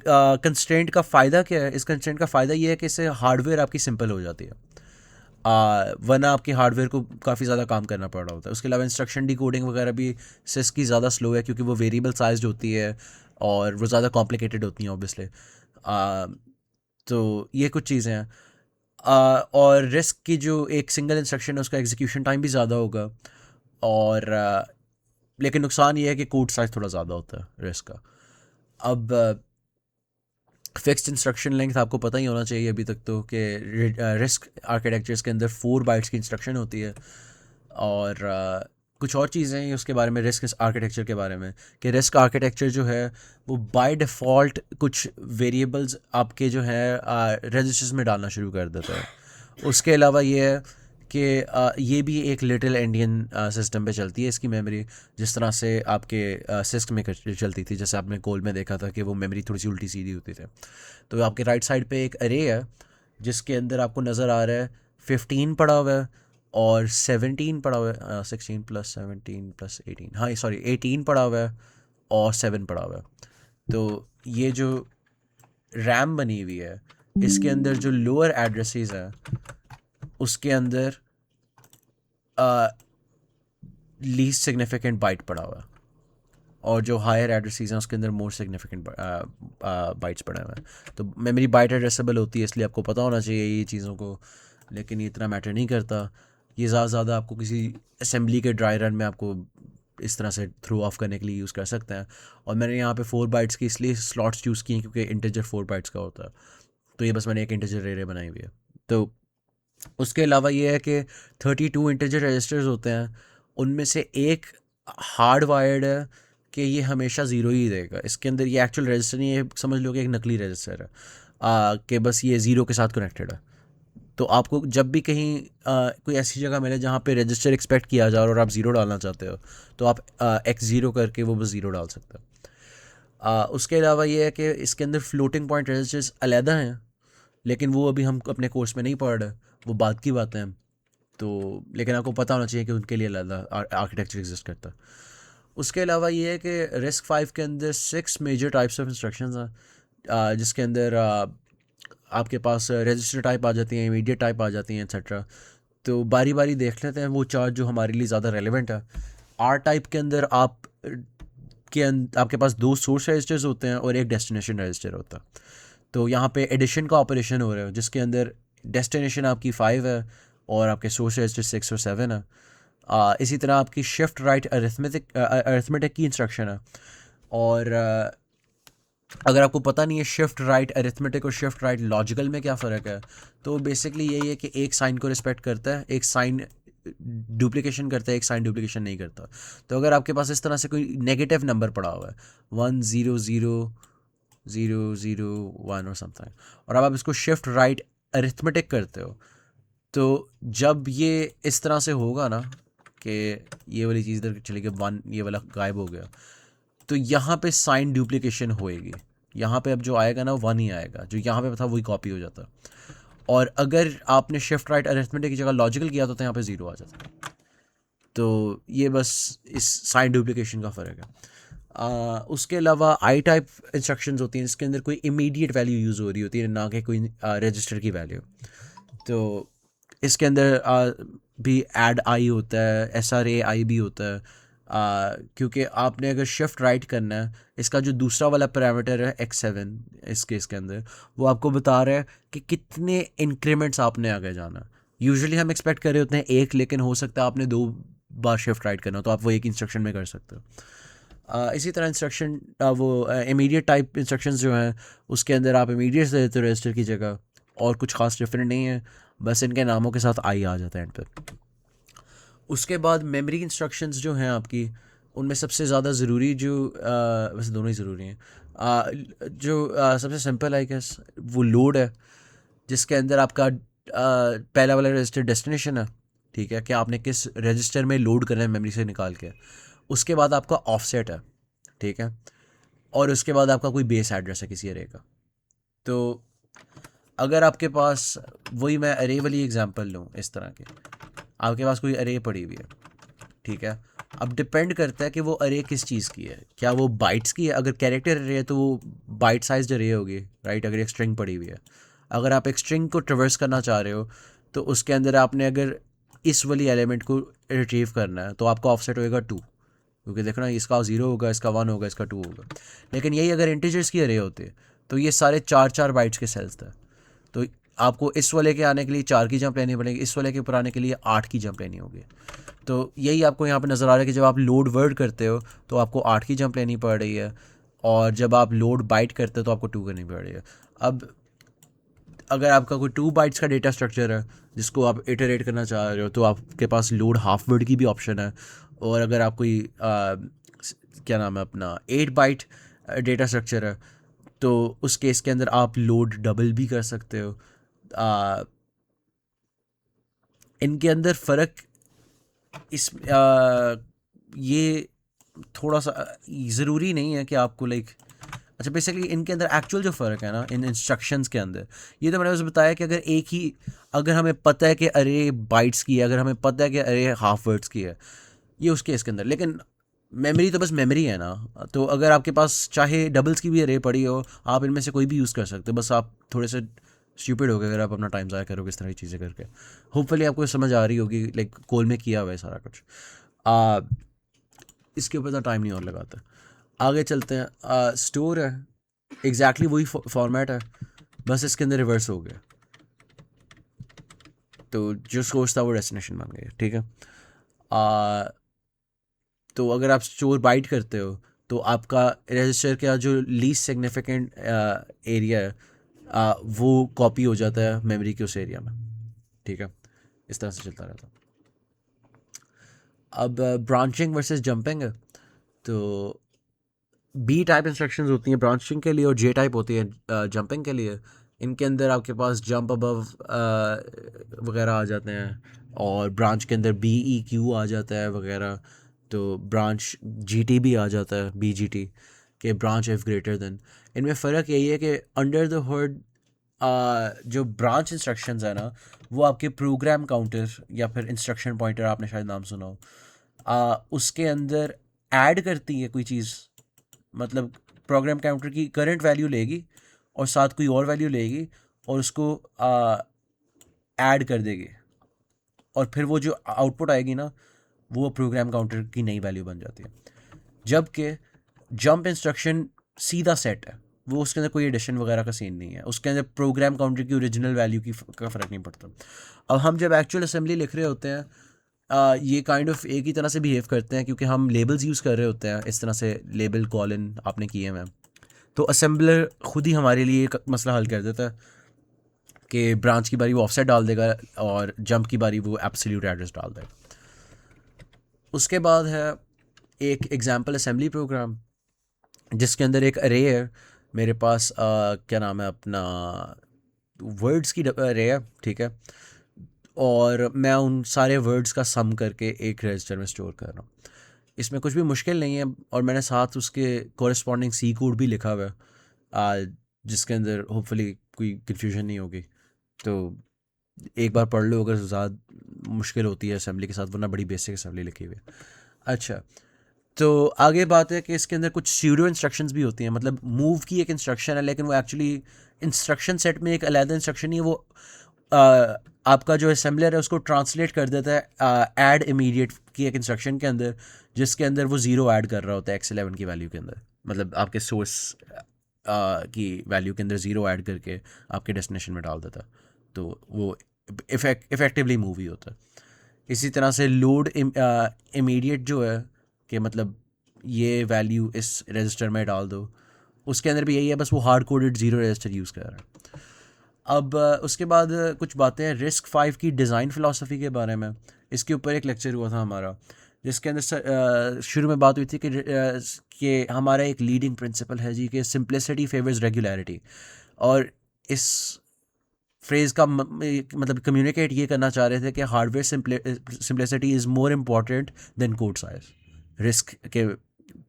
कंस्ट्रेंट का फ़ायदा क्या है? इस कंस्ट्रेंट का फ़ायदा ये है कि इससे हार्डवेयर आपकी सिंपल हो जाती है। वरना आपकी हार्डवेयर को काफ़ी ज़्यादा काम करना पड़ रहा होता है। उसके अलावा इंस्ट्रक्शन डिकोडिंग वगैरह भी सिस्क की ज़्यादा स्लो है, क्योंकि वो वेरिएबल साइज्ड होती है और वो ज़्यादा कॉम्प्लिकेटेड होती हैं ऑब्वियसली। तो ये कुछ चीज़ें हैं। और रिस्क की जो एक सिंगल इंस्ट्रक्शन है उसका एग्जीक्यूशन टाइम भी ज़्यादा होगा। और लेकिन नुकसान ये है कि कोड साइज थोड़ा ज़्यादा होता है रिस्क का। अब फिक्स्ड इंस्ट्रक्शन लेंथ आपको पता ही होना चाहिए अभी तक तो, कि रिस्क आर्किटेक्चर्स के अंदर 4 बाइट्स की इंस्ट्रक्शन होती है। और कुछ और चीज़ें हैं उसके बारे में, रिस्क आर्किटेक्चर के बारे में, कि रिस्क आर्किटेक्चर जो है वो बाय डिफ़ॉल्ट कुछ वेरिएबल्स आपके जो है रजिस्टर्स में डालना शुरू कर देता है। उसके अलावा ये है कि ये भी एक लिटिल एंडियन सिस्टम पे चलती है इसकी मेमोरी, जिस तरह से आपके सिस्क में चलती थी। जैसे आपने कोल में देखा था कि वो मेमोरी थोड़ी सी उल्टी सीधी होती थी। तो आपके राइट साइड पे एक अरे है जिसके अंदर आपको नज़र आ रहा है 15 पड़ा हुआ है और 17 पड़ा हुआ है। 16 प्लस 17 प्लस 18, हाँ सॉरी 18 पड़ा हुआ है और 7 पड़ा हुआ है। तो ये जो रैम बनी हुई है इसके अंदर जो लोअर एड्रेसेस हैं उसके अंदर लीस्ट सिग्निफिकेंट बाइट पड़ा हुआ है, और जो हायर एड्रेसेस हैं उसके अंदर मोर सिग्निफिकेंट बाइट्स पड़े हुए हैं। तो मेमोरी बाइट एड्रेसेबल होती है, इसलिए आपको पता होना चाहिए ये चीज़ों को, लेकिन ये इतना मैटर नहीं करता। ये ज़्यादा से ज़्यादा आपको किसी असेंबली के ड्राई रन में आपको इस तरह से थ्रो ऑफ करने के लिए यूज़ कर सकते हैं। और मैंने यहाँ पे 4 बाइट्स की इसलिए स्लॉट्स चूज़ किए क्योंकि इंटीजर 4 बाइट्स का होता है। तो ये बस मैंने एक इंटीजर रे बनाई हुई है। तो उसके अलावा ये है कि 32 इंटीजर रजिस्टर्स होते हैं, उनमें से एक हार्ड वायर्ड है कि ये हमेशा ज़ीरो ही देगा। इसके अंदर ये एक्चुअल रजिस्टर नहीं है, समझ लो कि एक नकली रजिस्टर है कि बस ये ज़ीरो के साथ कनेक्टेड है। तो आपको जब भी कहीं कोई ऐसी जगह मिले जहाँ पे रजिस्टर एक्सपेक्ट किया जा रहा है और आप ज़ीरो डालना चाहते हो, तो आप X0 करके वो बस ज़ीरो डाल सकते हो। उसके अलावा ये है कि इसके अंदर फ्लोटिंग पॉइंट रजिस्टर्स अलहदा हैं, लेकिन वो अभी हम अपने कोर्स में नहीं पढ़ रहे, वो बात की बातें हैं। तो लेकिन आपको पता होना चाहिए कि उनके लिए अलग आर्किटेक्चर एग्जिस्ट करता है। उसके अलावा ये है कि रिस्क 5 के अंदर 6 मेजर टाइप्स ऑफ इंस्ट्रक्शंस हैं, जिसके अंदर आपके पास रजिस्टर टाइप आ जाती हैं, इमीडिएट टाइप आ जाती हैं, एक्सेट्रा। तो बारी बारी देख लेते हैं वो चार जो हमारे लिए ज़्यादा रेलिवेंट है। आर टाइप के अंदर आपके पास 2 सोर्स रजिस्टर्स होते हैं और एक डेस्टिनेशन रजिस्टर होता है। तो यहाँ पे एडिशन का ऑपरेशन हो रहा है जिसके अंदर डेस्टिनेशन आपकी 5 है और आपके सोर्स रजिस्टर 6 और 7 है। इसी तरह आपकी शिफ्ट राइट अरिथमेटिक की इंस्ट्रक्शन है। और अगर आपको पता नहीं है शिफ्ट राइट अरिथमेटिक और शिफ्ट राइट लॉजिकल में क्या फ़र्क है, तो बेसिकली यही है कि एक साइन को रिस्पेक्ट करता है, एक साइन डुप्लीकेशन करता है, एक साइन डुप्लीकेशन नहीं करता। तो अगर आपके पास इस तरह से कोई नेगेटिव नंबर पड़ा हुआ है 1000001 और समथिंग, और अब आप इसको शिफ्ट राइट अरिथमेटिक करते हो, तो जब ये इस तरह से होगा ना, कि ये वाली चीज़ इधर चली गई, 1 ये वाला गायब हो गया, तो यहाँ पे साइन डुप्लीकेशन होएगी। यहाँ पे अब जो आएगा ना 1 ही आएगा, जो यहाँ पे था वही कॉपी हो जाता। और अगर आपने शिफ्ट राइट अरिथमेटिक की जगह लॉजिकल किया तो यहाँ पे 0 आ जाता। तो ये बस इस साइन डुप्लीकेशन का फ़र्क है। उसके अलावा आई टाइप इंस्ट्रक्शंस होती हैं जिसके अंदर कोई इमीडिएट वैल्यू यूज़ हो रही होती है, ना कि कोई रजिस्टर की वैल्यू। तो इसके अंदर भी ऐड आई होता है, एस आर ए आई भी होता है, क्योंकि आपने अगर शिफ्ट राइट करना है, इसका जो दूसरा वाला पैरामीटर है x7 इस केस के अंदर, वो आपको बता रहा है कि कितने इंक्रीमेंट्स आपने आगे जाना। यूजुअली हम एक्सपेक्ट कर रहे होते हैं एक, लेकिन हो सकता है आपने 2 बार शिफ्ट राइट करना, तो आप वो एक इंस्ट्रक्शन में कर सकते हो। इसी तरह इंस्ट्रक्शन वो इमीडिएट टाइप इंस्ट्रक्शंस जो हैं उसके अंदर आप इमीडिएट से देते हो रजिस्टर की जगह, और कुछ खास डिफरेंट नहीं है, बस इनके नामों के साथ आई आ जाता है एंड पे। उसके बाद मेमोरी इंस्ट्रक्शंस जो हैं आपकी, उनमें सबसे ज़्यादा ज़रूरी जो वैसे दोनों ही ज़रूरी हैं, सबसे सिंपल आई गेस वो लोड है, जिसके अंदर आपका पहला वाला रजिस्टर डेस्टिनेशन है, ठीक है, कि आपने किस रजिस्टर में लोड करना है मेमोरी से निकाल के। उसके बाद आपका ऑफसेट है, ठीक है, और उसके बाद आपका कोई बेस एड्रेस है किसी अरे का। तो अगर आपके पास, वही मैं अरे वाली एग्जांपल लूँ इस तरह की, आपके पास कोई अरे पड़ी हुई है, ठीक है, अब डिपेंड करता है कि वो अरे किस चीज़ की है। क्या वो बाइट्स की है? अगर कैरेक्टर अरे है तो वो बाइट साइज्ड अरे होगी, राइट। अगर एक स्ट्रिंग पड़ी हुई है, अगर आप एक स्ट्रिंग को ट्रेवर्स करना चाह रहे हो, तो उसके अंदर आपने अगर इस वाली एलिमेंट को रिट्रीव करना है तो आपका ऑफसेट होएगा 2, क्योंकि देखना इसका 0 होगा, इसका 1 होगा, इसका 2 होगा। लेकिन यही अगर इंटीजर्स की अरे होते तो ये सारे 4 बाइट्स के सेल्स थे, तो आपको इस वाले के आने के लिए 4 की जंप लेनी पड़ेगी, इस वाले के ऊपर आने के लिए 8 की जंप लेनी होगी। तो यही आपको यहाँ पे नज़र आ रहा है कि जब आप लोड वर्ड करते हो तो आपको 8 की जंप लेनी पड़ रही है, और जब आप लोड बाइट करते हो तो आपको 2 करनी पड़ रही है। अब अगर आपका कोई 2 बाइट्स का डेटा स्ट्रक्चर है जिसको आप इटरेट करना चाह रहे हो, तो आपके पास लोड हाफ वर्ड की भी ऑप्शन है। और अगर आप कोई क्या नाम है अपना 8 बाइट डेटा स्ट्रक्चर है, तो उस केस के अंदर आप लोड डबल भी कर सकते हो। इनके अंदर फ़र्क इस ये थोड़ा सा ज़रूरी नहीं है कि आपको लाइक, अच्छा बेसिकली इनके अंदर एक्चुअल जो फ़र्क है ना इन इंस्ट्रक्शंस के अंदर, ये तो मैंने बस बताया कि अगर हमें पता है कि अरे बाइट्स की है, अगर हमें पता है कि अरे हाफ वर्ड्स की है, ये उसके इसके अंदर। लेकिन मेमोरी तो बस मेमोरी है ना, तो अगर आपके पास चाहे डबल्स की भी अरे पड़ी हो, आप इनमें से कोई भी यूज़ कर सकते हो। बस आप थोड़े से स्टूपिड हो गए अगर आप अपना टाइम ज़ाया करोगे इस तरह की चीज़ें करके। होपफुली आपको समझ आ रही होगी, लाइक कोल में किया हुआ है सारा कुछ। इसके ऊपर तो टाइम नहीं और लगाता। आगे चलते हैं। स्टोर है, एग्जैक्टली वही फॉर्मेट है, बस इसके अंदर रिवर्स हो गया। तो जो सोर्स था वो डेस्टिनेशन बन गया, ठीक है। तो अगर आप स्टोर बाइट करते हो तो आपका रजिस्टर का जो लीस्ट सिग्निफिकेंट एरिया है, वो कॉपी हो जाता है मेमोरी के उस एरिया में, ठीक है। इस तरह से चलता रहता है। अब ब्रांचिंग वर्सेस जंपिंग है, तो बी टाइप इंस्ट्रक्शंस होती हैं ब्रांचिंग के लिए, और जे टाइप होती है जंपिंग के लिए। इनके अंदर आपके पास जंप अबव वगैरह आ जाते हैं, और ब्रांच के अंदर बी ई क्यू आ जाता है वगैरह। तो ब्रांच जी टी भी आ जाता है, बी जी टी के ब्रांच इफ ग्रेटर देन। इनमें फ़र्क यही है कि अंडर द हुड जो ब्रांच इंस्ट्रक्शंस है ना, वो आपके प्रोग्राम काउंटर या फिर इंस्ट्रक्शन पॉइंटर, आपने शायद नाम सुना हो, उसके अंदर ऐड करती है कोई चीज़। मतलब प्रोग्राम काउंटर की करंट वैल्यू लेगी और साथ कोई और वैल्यू लेगी और उसको ऐड कर देगी, और फिर वो जो आउटपुट आएगी ना, वो प्रोग्राम काउंटर की नई वैल्यू बन जाती है। जबकि जंप इंस्ट्रक्शन सीधा सेट है, वो उसके अंदर कोई एडिशन वगैरह का सीन नहीं है, उसके अंदर प्रोग्राम काउंटर की ओरिजिनल वैल्यू का फ़र्क नहीं पड़ता। अब हम जब एक्चुअल असेंबली लिख रहे होते हैं, ये काइंड ऑफ एक ही तरह से बिहेव करते हैं, क्योंकि हम लेबल्स यूज़ कर रहे होते हैं। इस तरह से लेबल कॉलन आपने किए हैं, तो असेंबलर खुद ही हमारे लिए एक मसला हल कर देता है कि ब्रांच की बारी वो ऑफसेट डाल देगा और जंप की बारी वो एब्सोल्यूट एड्रेस डाल देगा। उसके बाद है एक एग्जांपल असेंबली प्रोग्राम, जिसके अंदर एक अरे है। मेरे पास क्या नाम है अपना, वर्ड्स की अरे है, ठीक है। और मैं उन सारे वर्ड्स का सम करके एक रजिस्टर में स्टोर कर रहा हूँ। इसमें कुछ भी मुश्किल नहीं है, और मैंने साथ उसके कॉरेस्पॉन्डिंग सी कोड भी लिखा हुआ है, जिसके अंदर होपफुली कोई कन्फ्यूजन नहीं होगी। तो एक बार पढ़ लो अगर ज़्यादा मुश्किल होती है असेंबली के साथ, वरना बड़ी बेसिक असेंबली लिखी हुई है। अच्छा, तो आगे बात है कि इसके अंदर कुछ स्यूडो इंस्ट्रक्शंस भी होती हैं। मतलब मूव की एक इंस्ट्रक्शन है, लेकिन वो एक्चुअली इंस्ट्रक्शन सेट में एक अलग इंस्ट्रक्शन नहीं है। वो आपका जो असेंबलर है उसको ट्रांसलेट कर देता है ऐड इमीडिएट की एक इंस्ट्रक्शन के अंदर, जिसके अंदर वो ज़ीरो ऐड कर रहा होता है X11 की वैल्यू के अंदर। मतलब आपके सोर्स की वैल्यू के अंदर ज़ीरो ऐड करके आपके डेस्टिनेशन में डाल देता है। तो वो इफ़ेक्टिवली मूव ही होता है। इसी तरह से लोड इमीडिएट जो है, कि मतलब ये वैल्यू इस रजिस्टर में डाल दो, उसके अंदर भी यही है, बस वो hard coded zero register use कर रहा है। अब उसके बाद कुछ बातें हैं RISC-V की डिज़ाइन फ़िलासफ़ी के बारे में। इसके ऊपर एक लेक्चर हुआ था हमारा, जिसके अंदर शुरू में बात हुई थी कि हमारा एक लीडिंग प्रिंसिपल है जी कि सिंप्लिसिटी फेवर्स रेगुलरिटी। और इस फ्रेज़ का मतलब कम्युनिकेट ये करना चाह रहे थे कि hardware simplicity is more important than code size risk के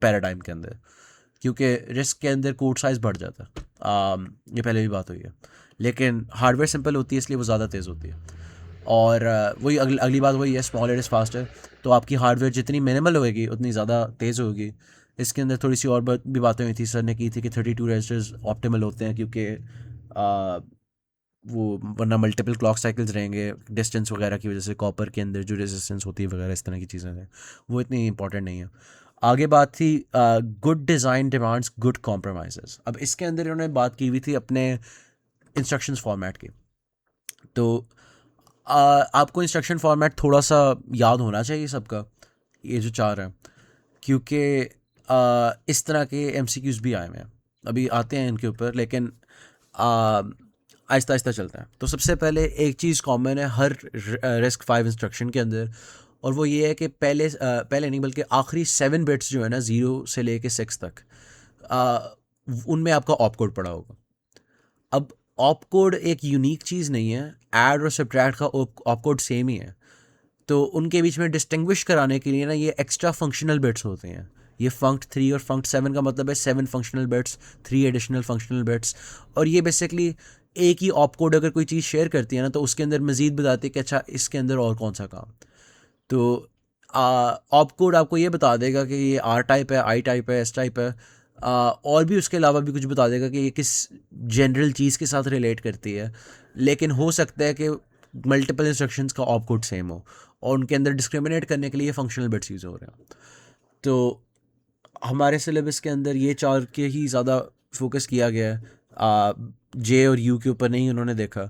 पैराडाइम के अंदर, क्योंकि रिस्क के अंदर कोड साइज़ बढ़ जाता है। ये पहले भी बात हुई है, लेकिन हार्डवेयर सिंपल होती है इसलिए वो ज़्यादा तेज़ होती है। और वही अगली बात वही है, स्मॉलर इज़ फास्टर। तो आपकी हार्डवेयर जितनी मिनिमल होगी उतनी ज़्यादा तेज़ होगी। इसके अंदर थोड़ी सी और भी बातें हुई थी, सर ने की थी कि 32 रजिस्टर्स ऑप्टिमल होते हैं, क्योंकि वो वरना मल्टीपल क्लॉक साइकिल्स रहेंगे डिस्टेंस वगैरह की वजह से, कॉपर के अंदर जो रेजिस्टेंस होती है वगैरह इस तरह की चीज़ें हैं, वो इतनी इंपॉर्टेंट नहीं है। आगे बात थी good design demands good compromise. अब इसके अंदर इन्होंने बात की हुई थी अपने इंस्ट्रक्शंस फॉर्मेट की। तो आपको इंस्ट्रक्शन फॉर्मेट थोड़ा सा याद होना चाहिए सबका, ये जो चार हैं, क्योंकि इस तरह के MCQs भी आए हुए हैं, अभी आते हैं इनके ऊपर, लेकिन आहिस्ता आहिस्ता चलता है। तो सबसे पहले एक चीज़ कॉमन है हर RISC-V इंस्ट्रक्शन के अंदर, और वो ये है कि पहले नहीं बल्कि आखिरी 7 बिट्स जो है ना, 0 से लेके 6 तक, उनमें आपका ऑप कोड पड़ा होगा। अब ऑप कोड एक यूनिक चीज़ नहीं है, ऐड और सब्ट्रैक्ट का ऑप कोड सेम ही है। तो उनके बीच में डिस्टिंग्विश कराने के लिए ना ये एक्स्ट्रा फंक्शनल बिट्स होते हैं। ये funct3 और funct7 का मतलब है 7 functional bits, 3 additional functional bits. और ये बेसिकली एक ही ऑप कोड अगर कोई चीज़ शेयर करती है ना, तो उसके अंदर मज़ीद बताते हैं कि अच्छा इसके अंदर और कौन सा काम। तो ऑप कोड आपको ये बता देगा कि ये R टाइप है, I टाइप है, S टाइप है, और भी उसके अलावा भी कुछ बता देगा कि ये किस जनरल चीज़ के साथ रिलेट करती है। लेकिन हो सकता है कि मल्टीपल इंस्ट्रक्शंस का ऑप कोड सेम हो, और उनके अंदर डिस्क्रिमिनेट करने के लिए फंक्शनल बिट्स यूज़ हो रहे हैं। तो हमारे सिलेबस के अंदर ये चार के ही ज़्यादा फोकस किया गया है, J और U के ऊपर नहीं उन्होंने देखा,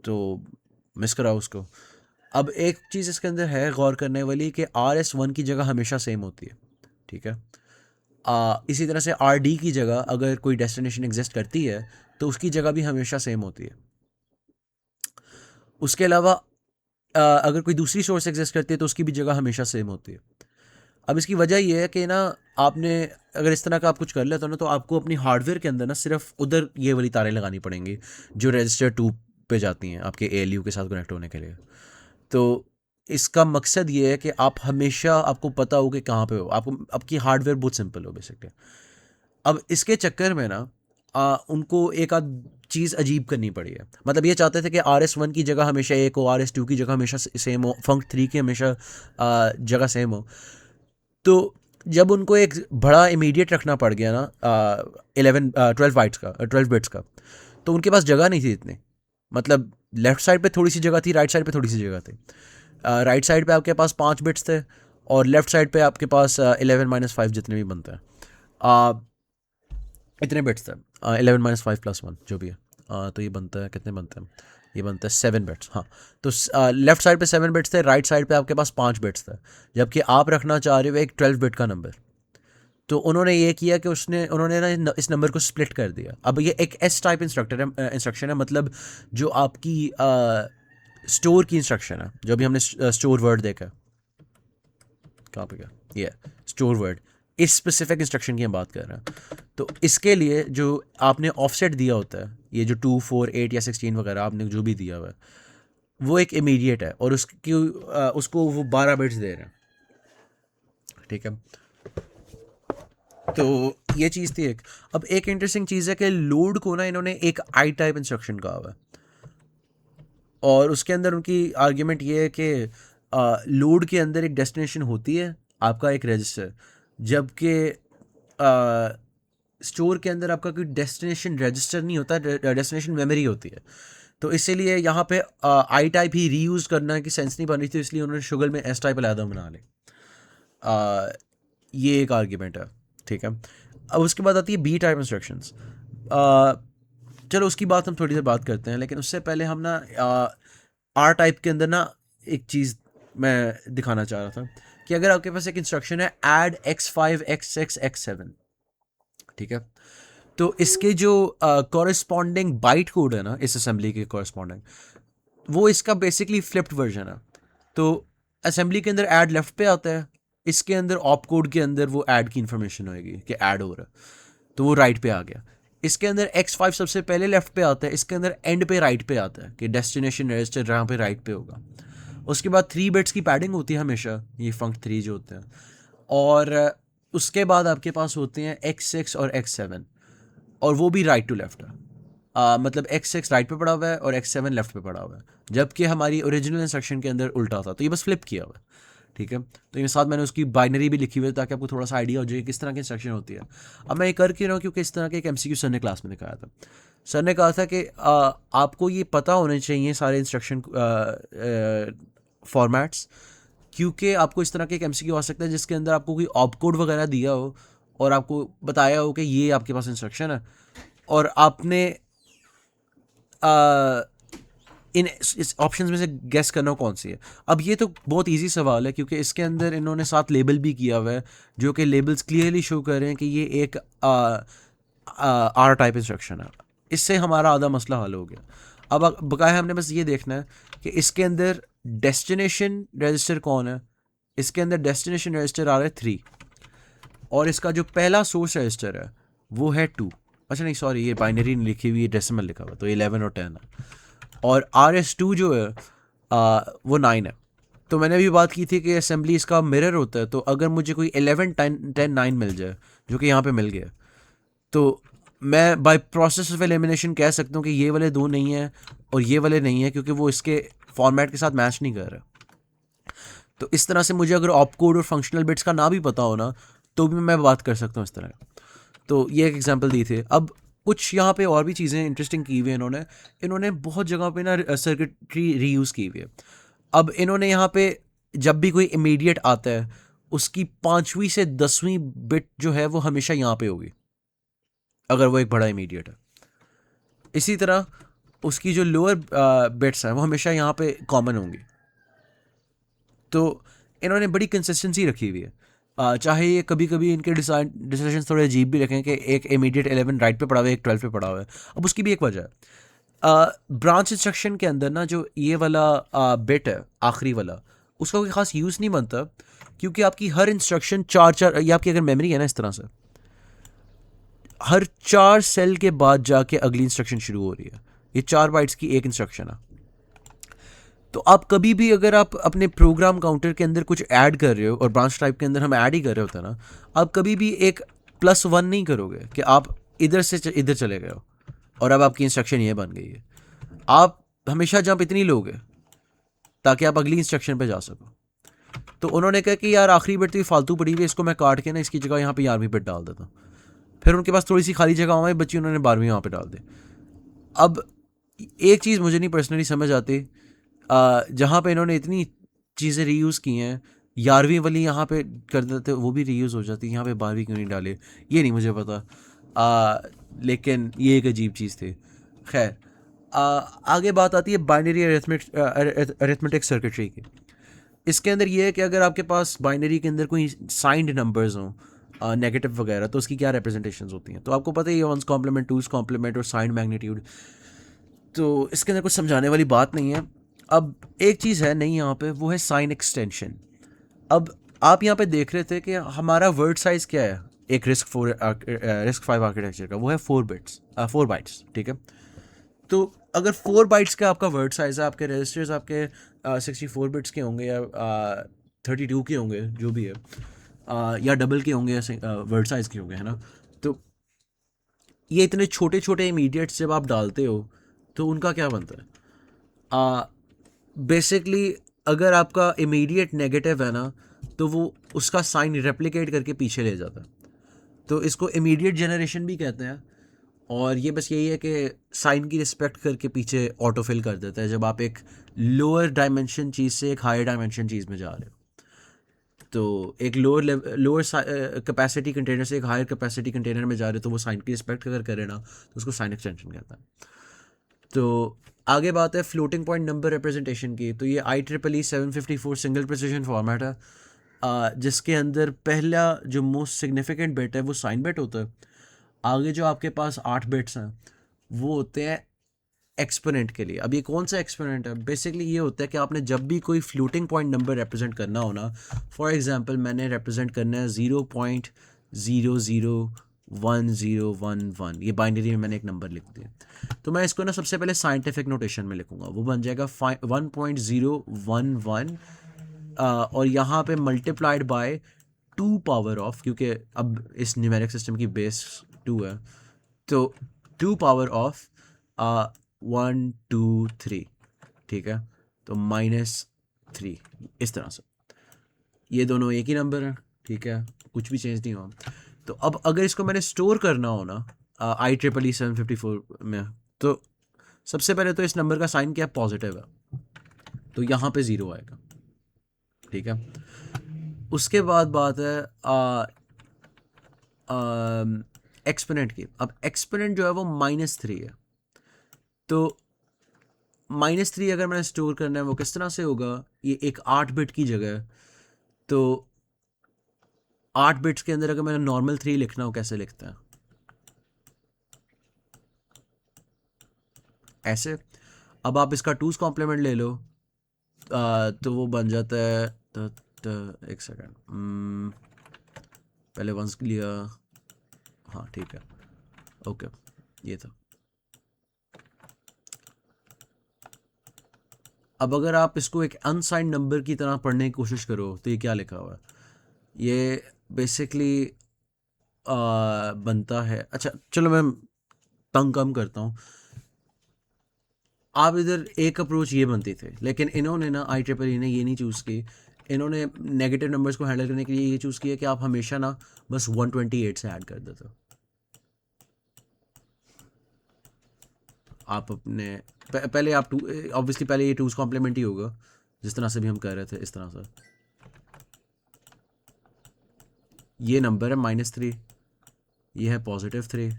तो मिस कराओ उसको। अब एक चीज़ इसके अंदर है गौर करने वाली कि RS1 की जगह हमेशा सेम होती है, ठीक है। इसी तरह से RD की जगह अगर कोई डेस्टिनेशन एग्जिस्ट करती है तो उसकी जगह भी हमेशा सेम होती है। उसके अलावा अगर कोई दूसरी सोर्स एग्जिस्ट करती है तो उसकी भी जगह हमेशा सेम होती है। अब इसकी वजह ये है कि ना, आपने अगर इस तरह का आप कुछ कर लेते हो ना, तो आपको अपनी हार्डवेयर के अंदर ना सिर्फ उधर ये वाली तारें लगानी पड़ेंगी जो रजिस्टर 2 पे जाती हैं आपके ALU के साथ कनेक्ट होने के लिए। तो इसका मकसद ये है कि आप हमेशा, आपको पता हो कि कहाँ पे हो, आपको आपकी हार्डवेयर बहुत सिंपल हो बेसिकली। अब इसके चक्कर में ना उनको एक आध चीज़ अजीब करनी पड़ी है। मतलब ये चाहते थे कि RS1 की जगह हमेशा एक हो, RS2 की जगह हमेशा सेम हो, funct3 की हमेशा जगह सेम हो। तो जब उनको एक बड़ा इमीडिएट रखना पड़ गया ना, 12 बिट्स का, तो उनके पास जगह नहीं थी इतनी। मतलब लेफ्ट साइड पे थोड़ी सी जगह थी, राइट साइड पे थोड़ी सी जगह थी। राइट साइड पे आपके पास 5 बिट्स थे, और लेफ्ट साइड पे आपके पास 11-5 जितने भी बनते हैं, इतने बिट्स थे। 11-5 + 1 जो भी है, तो ये बनता है, कितने बनते हैं, ये बनता है 7 बिट्स। हाँ, तो लेफ्ट साइड पे 7 बिट्स थे, राइट साइड पे आपके पास 5 बिट्स थे, जबकि आप रखना चाह रहे हो एक 12 बिट का नंबर। तो उन्होंने ये किया कि उन्होंने ना इस नंबर को स्प्लिट कर दिया। अब ये एक S टाइप इंस्ट्रक्शन है, मतलब जो आपकी स्टोर की इंस्ट्रक्शन है, जो अभी हमने स्टोर वर्ड देखा, कहाँ पे गया ये स्टोर वर्ड, इस स्पेसिफिक इंस्ट्रक्शन की हम बात कर रहे हैं। तो इसके लिए जो आपने ऑफसेट दिया होता है, ये जो 2, 4, 8 या 16 वगैरह आपने जो भी दिया हुआ है, वो एक इमीडिएट है और उसको वो 12 बिट्स दे रहे हैं, ठीक है। तो ये चीज़ थी एक। अब एक इंटरेस्टिंग चीज़ है कि लोड को ना इन्होंने एक आई टाइप इंस्ट्रक्शन कहा हुआ है, और उसके अंदर उनकी आर्ग्यूमेंट ये है कि लोड के अंदर एक डेस्टिनेशन होती है, आपका एक रजिस्टर, जबकि स्टोर के अंदर आपका कोई डेस्टिनेशन रजिस्टर नहीं होता, डेस्टिनेशन मेमोरी होती है। तो इसीलिए यहाँ पे आई टाइप ही रीयूज़ करना की सेंस नहीं बन रही थी, इसलिए उन्होंने शुगर में एस टाइप अलहदा बना ले। ये एक आर्ग्यूमेंट है, ठीक है। अब उसके बाद आती है बी टाइप इंस्ट्रक्शंस। चलो उसकी बात हम थोड़ी देर बात करते हैं, लेकिन उससे पहले हम ना आर टाइप के अंदर ना एक चीज़ मैं दिखाना चाह रहा था कि अगर आपके पास एक इंस्ट्रक्शन है ऐड x5 x6 x7, ठीक है, तो इसके जो कॉरेस्पॉन्डिंग बाइट कोड है ना इस असेंबली के कॉरेस्पॉन्डिंग, वो इसका बेसिकली फ्लिप्ड वर्जन है। तो असेंबली के अंदर ऐड लेफ्ट पे आता है, इसके अंदर ऑप कोड के अंदर वो ऐड की इंफॉर्मेशन होएगी कि ऐड हो रहा है, तो वो राइट पे आ गया। इसके अंदर x5 सबसे पहले लेफ्ट पे आता है, इसके अंदर एंड पे राइट पे आता है कि डेस्टिनेशन रजिस्टर जहाँ पे राइट पे होगा। उसके बाद 3 बिट्स की पैडिंग होती है हमेशा, ये फंक 3 जो होते हैं, और उसके बाद आपके पास होते हैं x6 और x7, और वो भी राइट टू लेफ्ट है। मतलब x6 राइट पे पड़ा हुआ है और x7 लेफ्ट पे पड़ा हुआ है, जबकि हमारी ओरिजिनल इंस्ट्रक्शन के अंदर उल्टा था, तो ये बस फ्लिप किया हुआ है, ठीक है। तो ये साथ मैंने उसकी बाइनरी भी लिखी हुई है ताकि आपको थोड़ा सा आइडिया हो जाए किस तरह की इंस्ट्रक्शन होती है। अब मैं ये कर क्यों रहा हूँ, क्योंकि इस तरह के एक MCQ सर ने क्लास में दिखाया था। सर ने कहा था कि आपको ये पता होने चाहिए सारे इंस्ट्रक्शन फॉर्मेट्स, क्योंकि आपको इस तरह के एक MCQ आ सकता है जिसके अंदर आपको कोई ऑप कोड वगैरह दिया हो और आपको बताया हो कि ये आपके पास इंस्ट्रक्शन है, और आपने इन इस ऑप्शंस में से गेस करना कौन सी है। अब ये तो बहुत इजी सवाल है, क्योंकि इसके अंदर इन्होंने साथ लेबल भी किया हुआ है, जो कि लेबल्स क्लियरली शो कर रहे हैं कि ये एक आर टाइप इंस्ट्रक्शन है। इससे हमारा आधा मसला हल हो गया। अब बकाया हमने बस ये देखना है कि इसके अंदर डेस्टिनेशन रजिस्टर कौन है। इसके अंदर डेस्टिनेशन रजिस्टर आ रहा है 3, और इसका जो पहला सोर्स रजिस्टर है वो है 2। अच्छा नहीं, सॉरी, ये बाइनरी नहीं लिखी हुई है, डेसिमल लिखा हुआ, तो 11 और 10 है। और RS2 जो है वो 9 है। तो मैंने अभी बात की थी कि असेंबली इसका मिरर होता है, तो अगर मुझे कोई 11 10 9 मिल जाए, जो कि यहाँ पे मिल गया, तो मैं बाय प्रोसेस ऑफ एलिमिनेशन कह सकता हूँ कि ये वाले दो नहीं है और ये वाले नहीं है, क्योंकि वो इसके फॉर्मेट के साथ मैच नहीं कर रहा। तो इस तरह से मुझे अगर ऑप कोड और फंक्शनल बिट्स का ना भी पता हो ना, तो भी मैं बात कर सकता हूँ इस तरह। तो ये एक एग्जांपल दी थी। अब कुछ यहाँ पे और भी चीज़ें इंटरेस्टिंग की हुई है इन्होंने बहुत जगह पे ना सर्किटरी रीयूज़ की हुई है। अब इन्होंने यहाँ पे जब भी कोई इमीडिएट आता है, उसकी 5वीं से 10वीं बिट जो है वो हमेशा यहाँ पे होगी, अगर वो एक बड़ा इमीडिएट है। इसी तरह उसकी जो लोअर बिट्स हैं वो हमेशा यहाँ पे कॉमन होंगी। तो इन्होंने बड़ी कंसिस्टेंसी रखी हुई है। चाहे ये कभी कभी इनके डिसीजन थोड़े अजीब भी रखें कि एक इमीडिएट 11 राइट पे पड़ा हुआ है, एक 12 पे पड़ा हुआ है। अब उसकी भी एक वजह है, ब्रांच इंस्ट्रक्शन के अंदर ना जो ये वाला बिट है आखिरी वाला, उसका कोई ख़ास यूज़ नहीं बनता, क्योंकि आपकी हर इंस्ट्रक्शन चार ये आपकी अगर मेमोरी है ना इस तरह से, हर 4 सेल के बाद जाके अगली इंस्ट्रक्शन शुरू हो रही है। ये 4 बाइट्स की एक इंस्ट्रक्शन है। तो आप कभी भी अगर आप अपने प्रोग्राम काउंटर के अंदर कुछ ऐड कर रहे हो, और ब्रांच टाइप के अंदर हम ऐड ही कर रहे होते हैं ना, आप कभी भी एक +1 नहीं करोगे कि आप इधर से इधर चले गए हो और अब आपकी इंस्ट्रक्शन ये बन गई है। आप हमेशा जंप इतनी लोगे ताकि आप अगली इंस्ट्रक्शन पे जा सको। तो उन्होंने कहा कि यार आखिरी बिट तो फालतू पड़ी हुई है, इसको मैं काट के ना इसकी जगह यहाँ पे 11वीं बिट डाल देता हूँ। फिर उनके पास थोड़ी सी खाली जगह हमारी बच्ची, उन्होंने 12वीं वहाँ पे डाल दी। अब एक चीज़ मुझे नहीं पर्सनली समझ आती, जहाँ पे इन्होंने इतनी चीज़ें रीयूज़ की हैं, 11वीं वाली यहाँ पे कर देते वो भी रीयूज़ हो जाती, यहाँ पे 12वीं क्यों नहीं डाले, ये नहीं मुझे पता। लेकिन ये एक अजीब चीज़ थी। खैर, आगे बात आती है बाइनरी अरिथमेटिक सर्किटरी की। इसके अंदर ये है कि अगर आपके पास बाइनरी के अंदर कोई साइंड नंबर्स हों, नेगेटिव वगैरह, तो उसकी क्या रिप्रेजेंटेशंस होती हैं। तो आपको पता ही है 1's कॉम्प्लीमेंट, 2's कॉम्प्लीमेंट और साइंड मैग्नीट्यूड। तो इसके अंदर कुछ समझाने वाली बात नहीं है। अब एक चीज़ है नहीं यहाँ पे, वो है साइन एक्सटेंशन। अब आप यहाँ पे देख रहे थे कि हमारा वर्ड साइज़ क्या है एक RISC-V आर्किटेक्चर का, वो है 4 बाइट्स, ठीक है। तो अगर 4 बाइट्स का आपका वर्ड साइज़ है, आपके रजिस्टर्स आपके 64 बिट्स के होंगे या 32 के होंगे, जो भी है, या डबल के होंगे या वर्ड साइज़ के होंगे, है ना। तो ये इतने छोटे छोटे इमीडिएट्स जब आप डालते हो तो उनका क्या बनता है? बेसिकली अगर आपका इमीडिएट नेगेटिव है ना, तो वो उसका साइन रेप्लिकेट करके पीछे ले जाता है, तो इसको इमीडिएट जनरेशन भी कहते हैं। और ये बस यही है कि साइन की रिस्पेक्ट करके पीछे ऑटोफिल कर देता है जब आप एक लोअर डायमेंशन चीज़ से एक हायर डायमेंशन चीज़ में जा रहे हो। तो एक लोअर कैपेसिटी कंटेनर से एक हायर कैपेसिटी कंटेनर में जा रहे हो, तो वो साइन की रिस्पेक्ट अगर करे ना, तो उसको साइन एक्सटेंशन कहता है। तो आगे बात है फ्लोटिंग पॉइंट नंबर रिप्रेजेंटेशन की। तो ये IEEE 754 सिंगल प्रिसिजन फॉर्मेट है, जिसके अंदर पहला जो मोस्ट सिग्निफिकेंट बिट है वो साइन बिट होता है। आगे जो आपके पास 8 बिट्स हैं वो होते हैं एक्सपोनेंट के लिए। अब ये कौन सा एक्सपोनेंट है? बेसिकली ये होता है कि आपने जब भी कोई फ्लोटिंग पॉइंट नंबर रिप्रेजेंट करना हो ना, फॉर एग्जांपल मैंने रिप्रेजेंट करना है 0.001011, ये बाइनरी में मैंने एक नंबर लिख दिया, तो मैं इसको ना सबसे पहले साइंटिफिक नोटेशन में लिखूंगा, वो बन जाएगा 1.011, और यहाँ पे मल्टीप्लाइड बाय 2 पावर ऑफ, क्योंकि अब इस न्यूमेरिक सिस्टम की बेस 2 है, तो 2 पावर ऑफ 1 2 3, ठीक है। तो -3, इस तरह से ये दोनों एक ही नंबर है, ठीक है, कुछ भी चेंज नहीं हुआ। तो अब अगर इसको मैंने स्टोर करना हो ना IEEE 754 में, तो सबसे पहले तो इस नंबर का साइन क्या पॉजिटिव है, तो यहाँ पे 0 आएगा, ठीक है। उसके बाद बात है एक्सपोनेंट की। अब एक्सपोनेंट जो है वो -3 है, तो -3 अगर मैंने स्टोर करना है वो किस तरह से होगा? ये एक 8 बिट की जगह है, तो 8 बिट्स के अंदर अगर मैंने नॉर्मल 3 लिखना हो, कैसे लिखते हैं? ऐसे। अब आप इसका 2's कॉम्प्लीमेंट ले लो, तो वो बन जाता है एक सेकेंड, पहले वंस लिया, हाँ ठीक है, ओके, ये था। अब अगर आप इसको एक अनसाइंड नंबर की तरह पढ़ने की कोशिश करो तो ये क्या लिखा हुआ है? ये बेसिकली बनता है, अच्छा चलो मैं तंग कम करता हूँ। आप इधर एक अप्रोच ये बनती थी, लेकिन इन्होंने ना IEEE ने ये नहीं चूज़ की। इन्होंने नेगेटिव नंबर्स को हैंडल करने के लिए ये चूज़ किया कि आप हमेशा ना बस 128 से ऐड कर देते हो। आप अपने पहले आप टू, ऑब्वियसली पहले ये 2's कॉम्प्लीमेंट ही होगा, जिस तरह से भी हम कर रहे थे इस तरह से। ये नंबर है -3, ये है +3,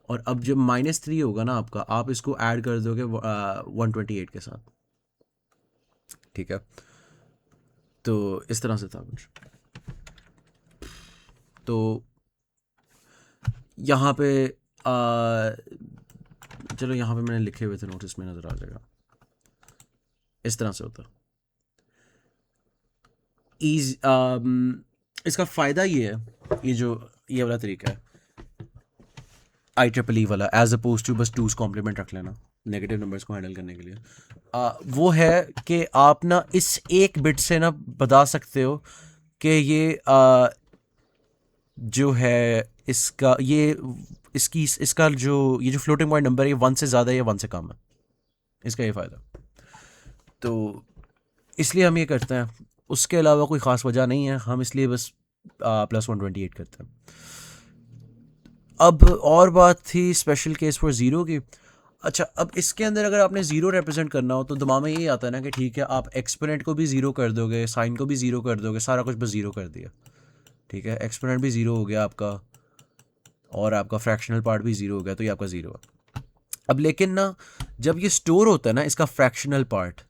और अब जब -3 होगा ना आपका, आप इसको ऐड कर दोगे 128 के साथ, ठीक है। तो इस तरह से था कुछ। तो यहाँ पे चलो यहाँ पे मैंने लिखे हुए थे नोटिस में नज़र आ जाएगा, इस तरह से होता ईज। इसका फ़ायदा ये है, ये वाला तरीका है IEEE वाला, एज अपोज टू बस 2's कॉम्प्लीमेंट रख लेना नेगेटिव नंबर्स को हैंडल करने के लिए, वो है कि आप ना इस एक बिट से ना बता सकते हो कि ये जो है इसका ये इसकी इसका जो ये जो फ्लोटिंग पॉइंट नंबर है ये 1 से ज़्यादा है या 1 से कम है, इसका ये फ़ायदा। तो इसलिए हम ये करते हैं, उसके अलावा कोई ख़ास वजह नहीं है, हम इसलिए बस +128 करते हैं। अब और बात थी स्पेशल केस फॉर ज़ीरो की। अच्छा, अब इसके अंदर अगर आपने ज़ीरो रिप्रेजेंट करना हो तो दिमाग में ये आता है ना कि ठीक है, आप एक्सपोनेंट को भी ज़ीरो कर दोगे, साइन को भी ज़ीरो कर दोगे, सारा कुछ बस ज़ीरो कर दिया, ठीक है। एक्सपोनेंट भी ज़ीरो हो गया आपका, और आपका फ्रैक्शनल पार्ट भी ज़ीरो हो गया, तो ये आपका ज़ीरो है। अब लेकिन ना जब ये स्टोर होता है ना इसका फ्रैक्शनल पार्ट,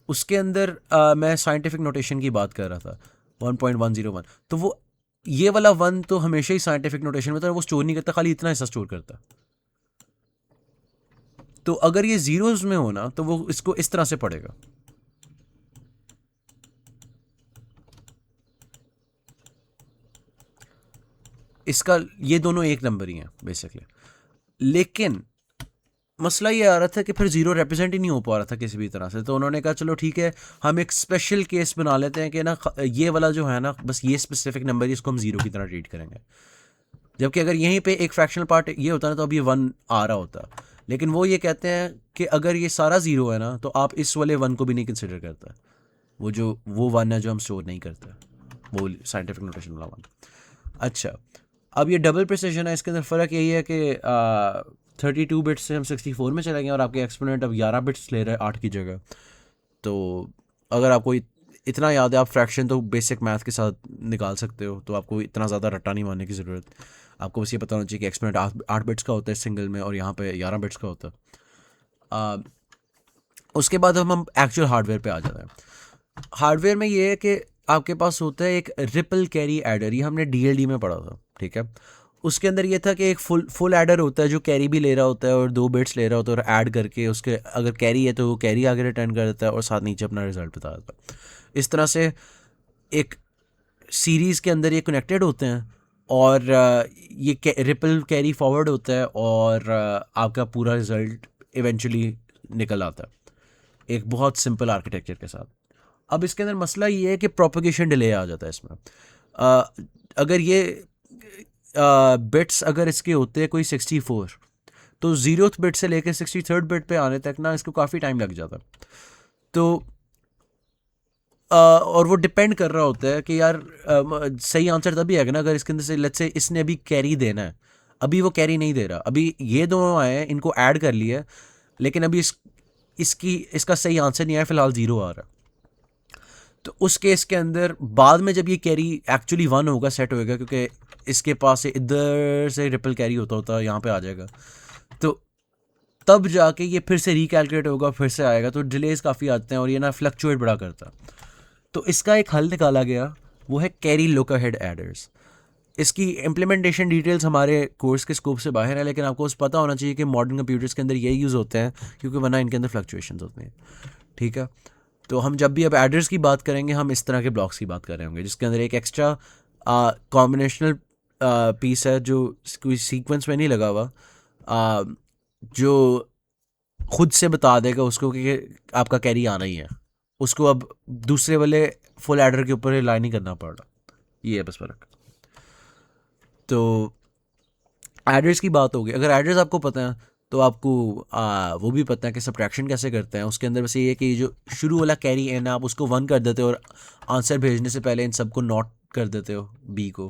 उसके अंदर मैं साइंटिफिक नोटेशन की बात कर रहा था 1.101, तो वो ये वाला 1 तो हमेशा ही साइंटिफिक नोटेशन में था, वो स्टोर नहीं करता, खाली इतना हिस्सा स्टोर करता। तो अगर ये जीरोस में हो ना तो वो इसको इस तरह से पढ़ेगा, इसका ये दोनों एक नंबर ही हैं बेसिकली। लेकिन मसला ये आ रहा था कि फिर ज़ीरो रिप्रेजेंट ही नहीं हो पा रहा था किसी भी तरह से, तो उन्होंने कहा चलो ठीक है, हम एक स्पेशल केस बना लेते हैं कि ना ये वाला जो है ना, बस ये स्पेसिफिक नंबर ही इसको हम ज़ीरो की तरह ट्रीट करेंगे। जबकि अगर यहीं पे एक फ्रैक्शनल पार्ट ये होता ना तो अब ये वन आ रहा होता। लेकिन वो ये कहते हैं कि अगर ये सारा ज़ीरो है ना तो आप इस वाले वन को भी नहीं कंसिडर करता, वो वन है जो हम स्टोर नहीं करते, वो साइंटिफिक नोटेशन वाला वन। अच्छा, अब ये डबल प्रिसिजन है, इसके अंदर फ़र्क यही है कि 32 बिट्स से हम 64 में चले गए और आपके एक्सपोनेंट अब 11 बिट्स ले रहे हैं 8 की जगह। तो अगर आपको इतना याद है, आप फ्रैक्शन तो बेसिक मैथ के साथ निकाल सकते हो, तो आपको इतना ज़्यादा रट्टा नहीं मारने की ज़रूरत। आपको बस ये पता होना चाहिए कि एक्सपोनेंट 8 बिट्स का होता है सिंगल में, और यहाँ पे 11 बिट्स का होता है। उसके बाद हम एक्चुअल हार्डवेयर पे आ जाते हैं। हार्डवेयर में ये है कि आपके पास होता है एक रिपल कैरी एडर, ये हमने डीएलडी में पढ़ा था, ठीक है। उसके अंदर ये था कि एक फुल एडर होता है जो कैरी भी ले रहा होता है और 2 बिट्स ले रहा होता है, और ऐड करके उसके अगर कैरी है तो वो कैरी आगे रिटर्न कर देता है और साथ नीचे अपना रिजल्ट बता देता है। इस तरह से एक सीरीज़ के अंदर ये कनेक्टेड होते हैं, और ये रिपल कैरी फॉरवर्ड होता है, और आपका पूरा रिजल्ट इवेंचुअली निकल आता है एक बहुत सिंपल आर्किटेक्चर के साथ। अब इसके अंदर मसला ये है कि प्रोपगेशन डिले आ जाता है इसमें। अगर ये बिट्स अगर इसके होते हैं कोई 64, तो 0th बिट से लेकर 63rd बिट पे आने तक ना इसको काफ़ी टाइम लग जाता है। तो और वो डिपेंड कर रहा होता है कि यार सही आंसर तभी आएगा ना अगर इसके अंदर से लेट्स से इसने अभी कैरी देना है, अभी वो कैरी नहीं दे रहा, अभी ये दोनों आए हैं, इनको ऐड कर लिया, लेकिन अभी इसका सही आंसर नहीं आया, फिलहाल 0 आ रहा है। तो उस केस के अंदर बाद में जब ये कैरी एक्चुअली 1 होगा, सेट होएगा, क्योंकि इसके पास से इधर से रिपल कैरी होता यहाँ पे आ जाएगा, तो तब जाके ये फिर से रिकैलकुलेट होगा, फिर से आएगा, तो डिलेज काफ़ी आते हैं और ये ना फ्लक्चुएट बड़ा करता है। तो इसका एक हल निकाला गया, वो है कैरी लुक अहेड एडर्स। इसकी इम्प्लीमेंटेशन डिटेल्स हमारे कोर्स के स्कोप से बाहर है, लेकिन आपको उस पता होना चाहिए कि मॉडर्न कंप्यूटर्स के अंदर यही यूज़ होते हैं, क्योंकि वरना इनके अंदर फ्लक्चुएशंस होते हैं, ठीक है। तो हम जब भी अब एडर्स की बात करेंगे, हम इस तरह के ब्लॉक्स की बात कर रहे होंगे जिसके अंदर एक एक्स्ट्रा कॉम्बिनेशनल पीस है जो कोई सीक्वेंस में नहीं लगा हुआ, जो खुद से बता देगा उसको कि आपका कैरी आना ही है, उसको अब दूसरे वाले फुल एडर के ऊपर रिलाई नहीं करना पड़ रहा। ये है बस फ़र्क। तो एडर्स की बात होगी, अगर एडर्स आपको पता है तो आपको वो भी पता है कि सब्ट्रैक्शन कैसे करते हैं। उसके अंदर बस ये है कि जो शुरू वाला कैरी एन आप उसको 1 कर देते हो और आंसर भेजने से पहले इन सबको नॉट कर देते हो बी को,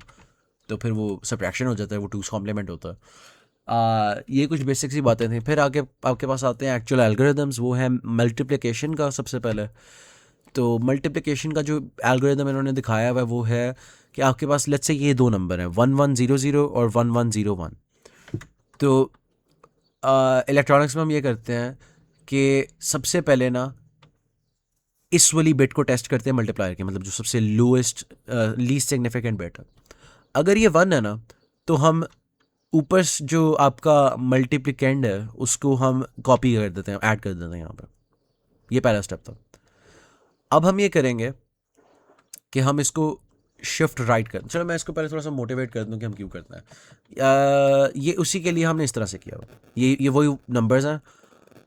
तो फिर वो सब्ट्रैक्शन हो जाता है, वो 2's कॉम्प्लीमेंट होता है। ये कुछ बेसिक सी बातें थी। फिर आगे आपके पास आते हैं एक्चुअल एल्गोरिदम्स, वो है मल्टीप्लिकेशन का सबसे पहले। तो मल्टीप्लिकेशन का जो एल्गोरिदम इन्होंने दिखाया हुआ है वो है कि आपके पास लेट्स से ये 2 नंबर हैं 1100 और 1101। तो इलेक्ट्रॉनिक्स में हम ये करते हैं कि सबसे पहले ना इस वाली बिट को टेस्ट करते हैं मल्टीप्लायर के, मतलब जो सबसे लोएस्ट लीस्ट सिग्निफिकेंट बिट है। अगर ये 1 है ना तो हम ऊपर जो आपका मल्टीप्लिकेंड है उसको हम कॉपी कर देते हैं, ऐड कर देते हैं यहाँ पे। ये पहला स्टेप था। अब हम ये करेंगे कि हम इसको शिफ्ट राइट कर, चलो मैं इसको पहले थोड़ा सा मोटिवेट कर दूं कि हम क्यों करते हैं। ये उसी के लिए हमने इस तरह से किया हुआ। ये वही नंबर्स हैं।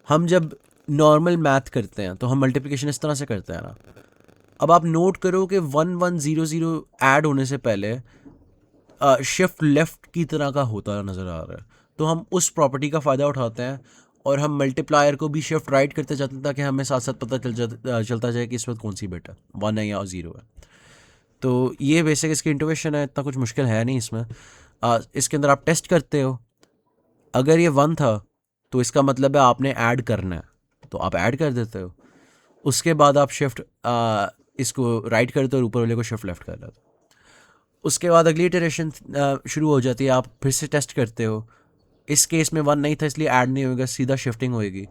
हम जब नॉर्मल मैथ करते हैं तो हम मल्टीप्लिकेशन इस तरह से करते हैं ना। अब आप नोट करो कि 1100 ऐड होने से पहले शिफ्ट लेफ्ट की तरह का होता नज़र आ रहा है, तो हम उस प्रॉपर्टी का फ़ायदा उठाते हैं और हम मल्टीप्लायर को भी शिफ्ट राइट करते जाते हैं ताकि हमें साथ साथ पता चलता जाए कि इस वक्त कौन सी बिट है, 1 है या 0 है। तो ये बेसिक इसकी इंटोवेशन है, इतना कुछ मुश्किल है नहीं इसमें। इसके अंदर आप टेस्ट करते हो, अगर ये 1 था तो इसका मतलब है आपने ऐड करना है, तो आप ऐड कर देते हो। उसके बाद आप शिफ्ट इसको राइट करते हो और ऊपर वाले को शिफ्ट लेफ्ट कर लेते हो। उसके बाद अगली इटरेशन शुरू हो जाती है, आप फिर से टेस्ट करते हो। इस केस में 1 नहीं था इसलिए ऐड नहीं होगा, सीधा शिफ्टिंग होएगी।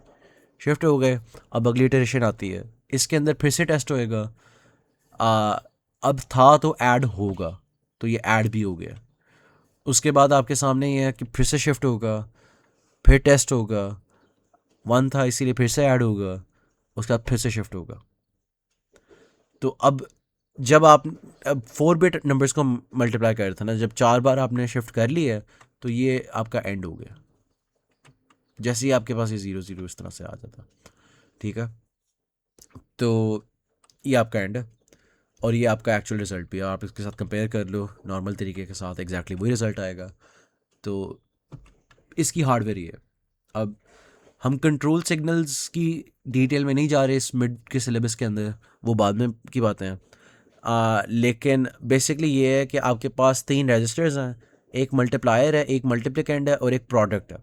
शिफ्ट हो गए, अब अगली इटरेशन आती है, इसके अंदर फिर से टेस्ट होएगा। अब था तो ऐड होगा, तो ये ऐड भी हो गया। उसके बाद आपके सामने ये है कि फिर से शिफ्ट होगा, फिर टेस्ट होगा, 1 था इसीलिए फिर से ऐड होगा, उसके बाद फिर से शिफ्ट होगा। तो अब जब आप 4 बिट नंबर्स को मल्टीप्लाई कर रहे थे ना, जब 4 बार आपने शिफ्ट कर लिया तो ये आपका एंड हो गया। जैसे ही आपके पास ये 0 0 इस तरह से आ जाता, ठीक है। तो ये आपका एंड है और ये आपका एक्चुअल रिजल्ट भी है। आप इसके साथ कंपेयर कर लो नॉर्मल तरीके के साथ, एग्जैक्टली वही रिजल्ट आएगा। तो इसकी हार्डवेयर ही है। अब हम कंट्रोल सिग्नल्स की डिटेल में नहीं जा रहे इस मिड के सिलेबस के अंदर, वो बाद में की बातें हैं। लेकिन बेसिकली ये है कि आपके पास 3 रजिस्टर्स हैं, एक मल्टीप्लायर है, एक मल्टीप्लिकेंड है और एक प्रोडक्ट है।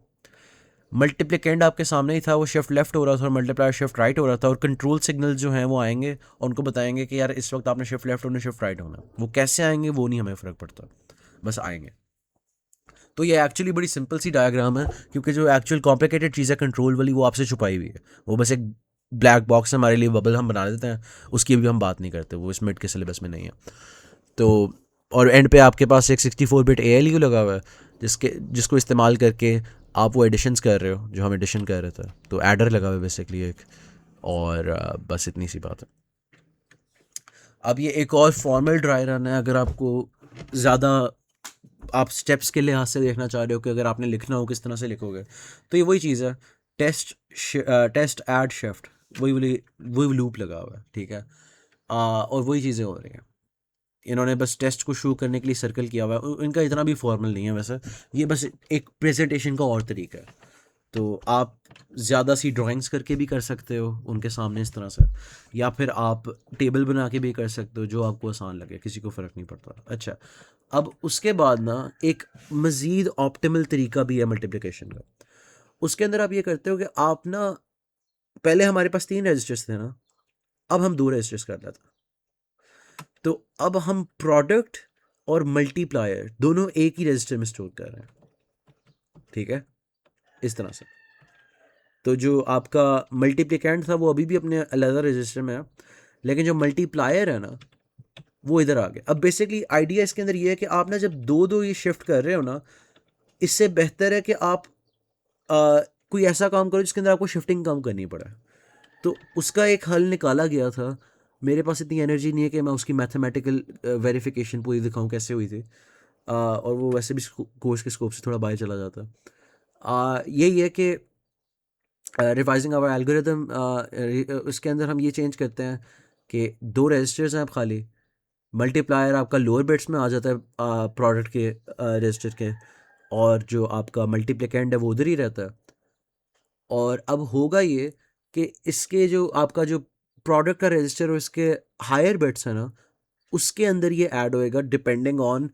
मल्टीप्लिकेंड आपके सामने ही था, वो शिफ्ट लेफ्ट हो रहा था और मल्टीप्लायर शिफ्ट राइट हो रहा था, और कंट्रोल सिग्नल जो हैं वो आएंगे और उनको बताएंगे कि यार इस वक्त आपने शिफ्ट लेफ्ट होना, शिफ्ट राइट होना। वो कैसे आएंगे वो नहीं हमें फ़र्क पड़ता, बस आएंगे। तो ये एक्चुअली बड़ी सिंपल सी डायग्राम है, क्योंकि जो एक्चुअल कॉम्प्लिकेटेड चीज़ है कंट्रोल वाली, वो आपसे छुपाई हुई है। वो बस एक ब्लैक बॉक्स हमारे लिए बबल हम बना देते हैं, उसकी भी हम बात नहीं करते, वो इस मिड के सिलेबस में नहीं है। तो और एंड पे आपके पास एक 64 बिट ALU लगा हुआ है, जिसको इस्तेमाल करके आप वो एडिशंस कर रहे हो जो हम एडिशन कर रहे थे। तो एडर लगा हुआ है बेसिकली एक, और बस इतनी सी बात है। अब ये एक और फॉर्मल ड्राई रन है, अगर आपको ज़्यादा आप स्टेप्स के लिहाज से देखना चाह रहे हो कि अगर आपने लिखना हो किस तरह से लिखोगे, तो ये वही चीज़ है, टेस्ट टेस्ट ऐड शिफ्ट, वही लूप लगा हुआ है, ठीक है। और वही चीज़ें हो रही हैं। इन्होंने बस टेस्ट को शुरू करने के लिए सर्कल किया हुआ है, इनका इतना भी फॉर्मल नहीं है वैसे, ये बस एक प्रेजेंटेशन का और तरीका है। तो आप ज़्यादा सी ड्राइंग्स करके भी कर सकते हो उनके सामने इस तरह से, या फिर आप टेबल बना के भी कर सकते हो, जो आपको आसान लगे, किसी को फ़र्क नहीं पड़ता। अच्छा, अब उसके बाद ना एक मज़ीद ऑप्टिमल तरीका भी है मल्टीप्लिकेशन का। उसके अंदर आप ये करते हो कि आप ना, पहले हमारे पास 3 रजिस्टर्स थे ना, अब हम 2 रजिस्टर्स कर लेते हैं। तो अब हम प्रोडक्ट और मल्टीप्लायर दोनों एक ही रजिस्टर में स्टोर कर रहे हैं, ठीक है, इस तरह से। तो जो आपका मल्टीप्लिकेंट था वो अभी भी अपने अलग रजिस्टर में है, लेकिन जो मल्टीप्लायर है ना, वो इधर आ गया। अब बेसिकली आइडिया इसके अंदर ये है कि आप ना जब दो दो ये शिफ्ट कर रहे हो ना, इससे बेहतर है कि आप कोई ऐसा काम करो जिसके अंदर आपको शिफ्टिंग कम करनी पड़े। तो उसका एक हल निकाला गया था। मेरे पास इतनी एनर्जी नहीं है कि मैं उसकी मैथमेटिकल वेरिफिकेशन पूरी दिखाऊं कैसे हुई थी, और वो वैसे भी कोर्स के स्कोप से थोड़ा बाहर चला जाता है। यही है कि रिवाइजिंग आवर एल्गोरिदम, उसके अंदर हम ये चेंज करते हैं कि 2 रजिस्टर्स हैं अब खाली, मल्टीप्लायर आपका लोअर बिट्स में आ जाता है प्रोडक्ट के रजिस्टर के, और जो आपका मल्टीप्लिकेंड है वो उधर ही रहता है। और अब होगा ये कि इसके जो आपका जो प्रोडक्ट का रजिस्टर और इसके हायर बिट्स है ना, उसके अंदर ये ऐड होएगा डिपेंडिंग ऑन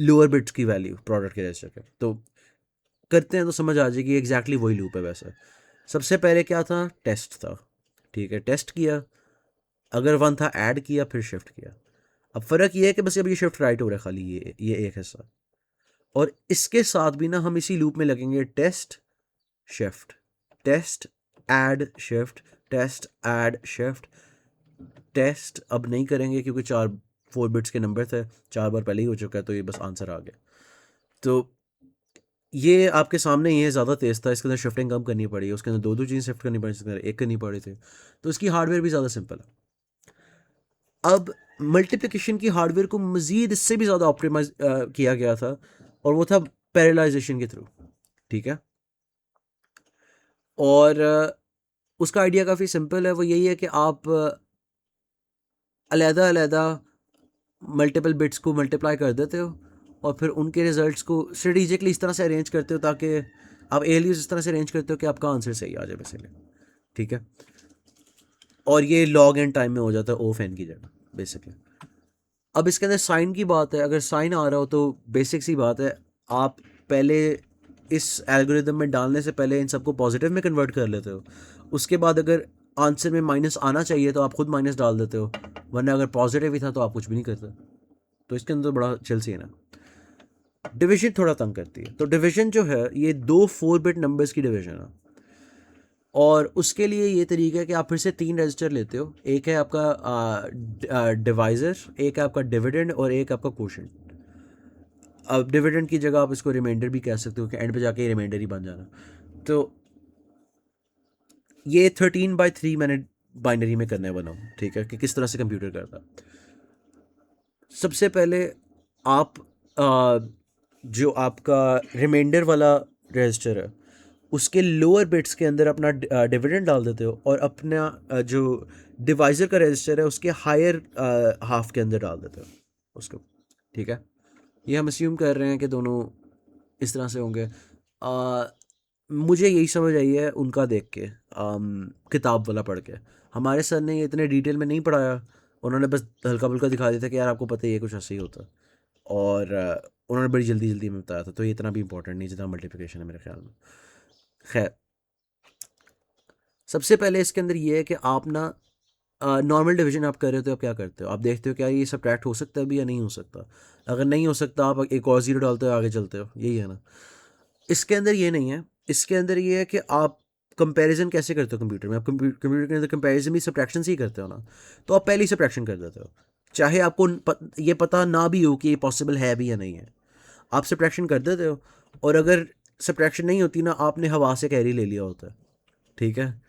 लोअर बिट्स की वैल्यू प्रोडक्ट के रजिस्टर के। तो करते हैं तो समझ आ जाएगी, एग्जैक्टली वही लूप है वैसे। सबसे पहले क्या था, टेस्ट था, ठीक है, टेस्ट किया, अगर 1 था ऐड किया, फिर शिफ्ट किया। अब फ़र्क ये है कि बस अब ये शिफ्ट राइट हो रहा है खाली, ये एक हिस्सा। और इसके साथ भी ना हम इसी लूप में लगेंगे, test shift, test add shift, test add shift. Test अब नहीं करेंगे क्योंकि 4 बिट्स के नंबर थे, 4 बार पहले ही हो चुका है, तो ये बस आंसर आ गया। तो ये आपके सामने ही है, ज़्यादा तेज़ था, इसके अंदर शिफ्टिंग कम करनी पड़ी, उसके अंदर दो दो चीज़ शिफ्ट करनी पड़ी, इसके अंदर एक करनी पड़ी थी। तो इसकी हार्डवेयर भी ज़्यादा सिंपल है। अब मल्टीप्लिकेशन की हार्डवेयर को मज़ीद इससे भी ज़्यादा ऑप्टिमाइज किया गया था, और वो था पैरेललाइजेशन के थ्रू, ठीक है। और उसका आइडिया काफ़ी सिंपल है, वो यही है कि आप अलहदा मल्टीपल बिट्स को मल्टीप्लाई कर देते हो, और फिर उनके रिजल्ट्स को स्ट्रेटिजिकली इस तरह से अरेंज करते हो ताकि आप एलियस इस तरह से अरेंज करते हो कि आपका आंसर सही आ जाए बेसिकली, ठीक है। और ये लॉग एंड टाइम में हो जाता है ऑफ एन की जगह बेसिकली। अब इसके अंदर साइन की बात है, अगर साइन आ रहा हो तो बेसिक सी बात है, आप पहले इस एल्गोरिदम में डालने से पहले इन सबको पॉजिटिव में कन्वर्ट कर लेते हो। उसके बाद अगर आंसर में माइनस आना चाहिए तो आप खुद माइनस डाल देते हो, वरना अगर पॉजिटिव ही था तो आप कुछ भी नहीं करते। तो इसके अंदर बड़ा चिल सीन है। डिवीजन थोड़ा तंग करती है, तो डिवीजन जो है ये 2 4 बिट नंबर्स की डिवीजन है, और उसके लिए ये तरीका है कि आप फिर से 3 रजिस्टर लेते हो, एक है आपका डिवाइज़र, एक है आपका डिविडेंड, और एक आपका क्वोशंट। अब डिविडेंड की जगह आप इसको रिमाइंडर भी कह सकते हो कि एंड पे जाके रिमाइंडर ही बन जाना। तो ये 13/3 मैंने बाइनरी में करने वाला हूँ, ठीक है, कि किस तरह से कंप्यूटर करता। सबसे पहले आप जो आपका रिमाइंडर वाला रजिस्टर है उसके लोअर बिट्स के अंदर अपना डिविडेंड डाल देते हो और अपना जो डिवाइज़र का रजिस्टर है उसके हायर हाफ के अंदर डाल देते हो उसको। ठीक है, ये हम अस्यूम कर रहे हैं कि दोनों इस तरह से होंगे। मुझे यही समझ आई है उनका देख के, किताब वाला पढ़ के। हमारे सर ने ये इतने डिटेल में नहीं पढ़ाया, उन्होंने बस हल्का फुल्का दिखा दिया था कि यार आपको पता ही है कुछ ऐसे ही होता है। और उन्होंने बड़ी जल्दी जल्दी में बताया था, तो ये इतना भी इंपॉर्टेंट नहीं जितना मल्टीप्लिकेशन है मेरे ख्याल में। खैर, सबसे पहले इसके अंदर ये है कि आप ना नॉर्मल डिवीजन आप कर रहे हो तो आप क्या करते हो, आप देखते हो क्या ये सब्ट्रैक्ट हो सकता है भी या नहीं हो सकता। अगर नहीं हो सकता आप एक और ज़ीरो डालते हो, आगे चलते हो, यही है ना। इसके अंदर ये नहीं है, इसके अंदर ये है कि आप कंपैरिजन कैसे करते हो कंप्यूटर में। आप कंप्यूटर के अंदर कंपैरिजन भी सब्ट्रैक्शन से ही करते हो ना, तो आप पहले ही सब्ट्रैक्शन कर देते हो, चाहे आपको ये पता ना भी हो कि ये पॉसिबल है भी या नहीं है, आप सब्ट्रैक्शन कर देते हो। और अगर सब्ट्रैक्शन नहीं होती ना, आपने हवा से कैरी ले लिया होता है। ठीक है,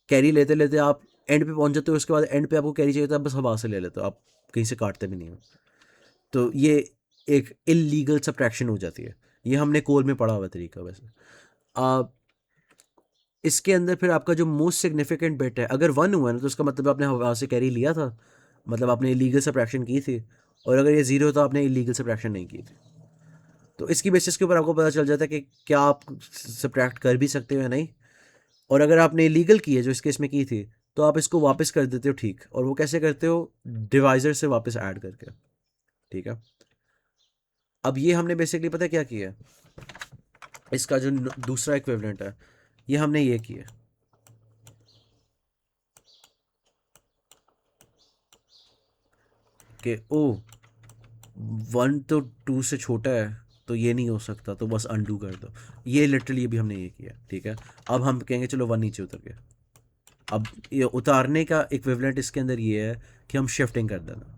कैरी लेते लेते आप एंड पे पहुंच जाते हो, उसके बाद एंड पे आपको कैरी चाहिए तो आप बस हवा से ले लेते हो, आप कहीं से काटते भी नहीं हो। तो ये एक इलीगल सब्ट्रैक्शन हो जाती है। ये हमने कोल में पढ़ा हुआ तरीका वैसे। आ, इसके अंदर फिर आपका जो मोस्ट सिग्निफिकेंट बिट है, अगर वन हुआ ना तो उसका मतलब आपने हवा से कैरी लिया था, मतलब आपने इलीगल सब्ट्रैक्शन की थी। और अगर ये ज़ीरो तो आपने इलीगल सब्ट्रैक्शन नहीं की थी। तो इसकी बेसिस के ऊपर आपको पता चल जाता है कि क्या आप सब्ट्रैक्ट कर भी सकते हो या नहीं। और अगर आपने इलीगल की है जो इस केस में की थी, तो आप इसको वापस कर देते हो। ठीक, और वो कैसे करते हो, डिवाइज़र से वापस ऐड करके। ठीक है, अब ये हमने बेसिकली पता है क्या किया है, इसका जो दूसरा इक्विवेलेंट है, ये हमने ये किया कि ओ वन तो टू से छोटा है, तो ये नहीं हो सकता, तो बस अनडू कर दो। ये लिटरली अभी हमने ये किया। ठीक है, अब हम कहेंगे चलो वन नीचे उतर गया। अब ये उतारने का इक्विवेलेंट इसके अंदर ये है कि हम शिफ्टिंग कर देना।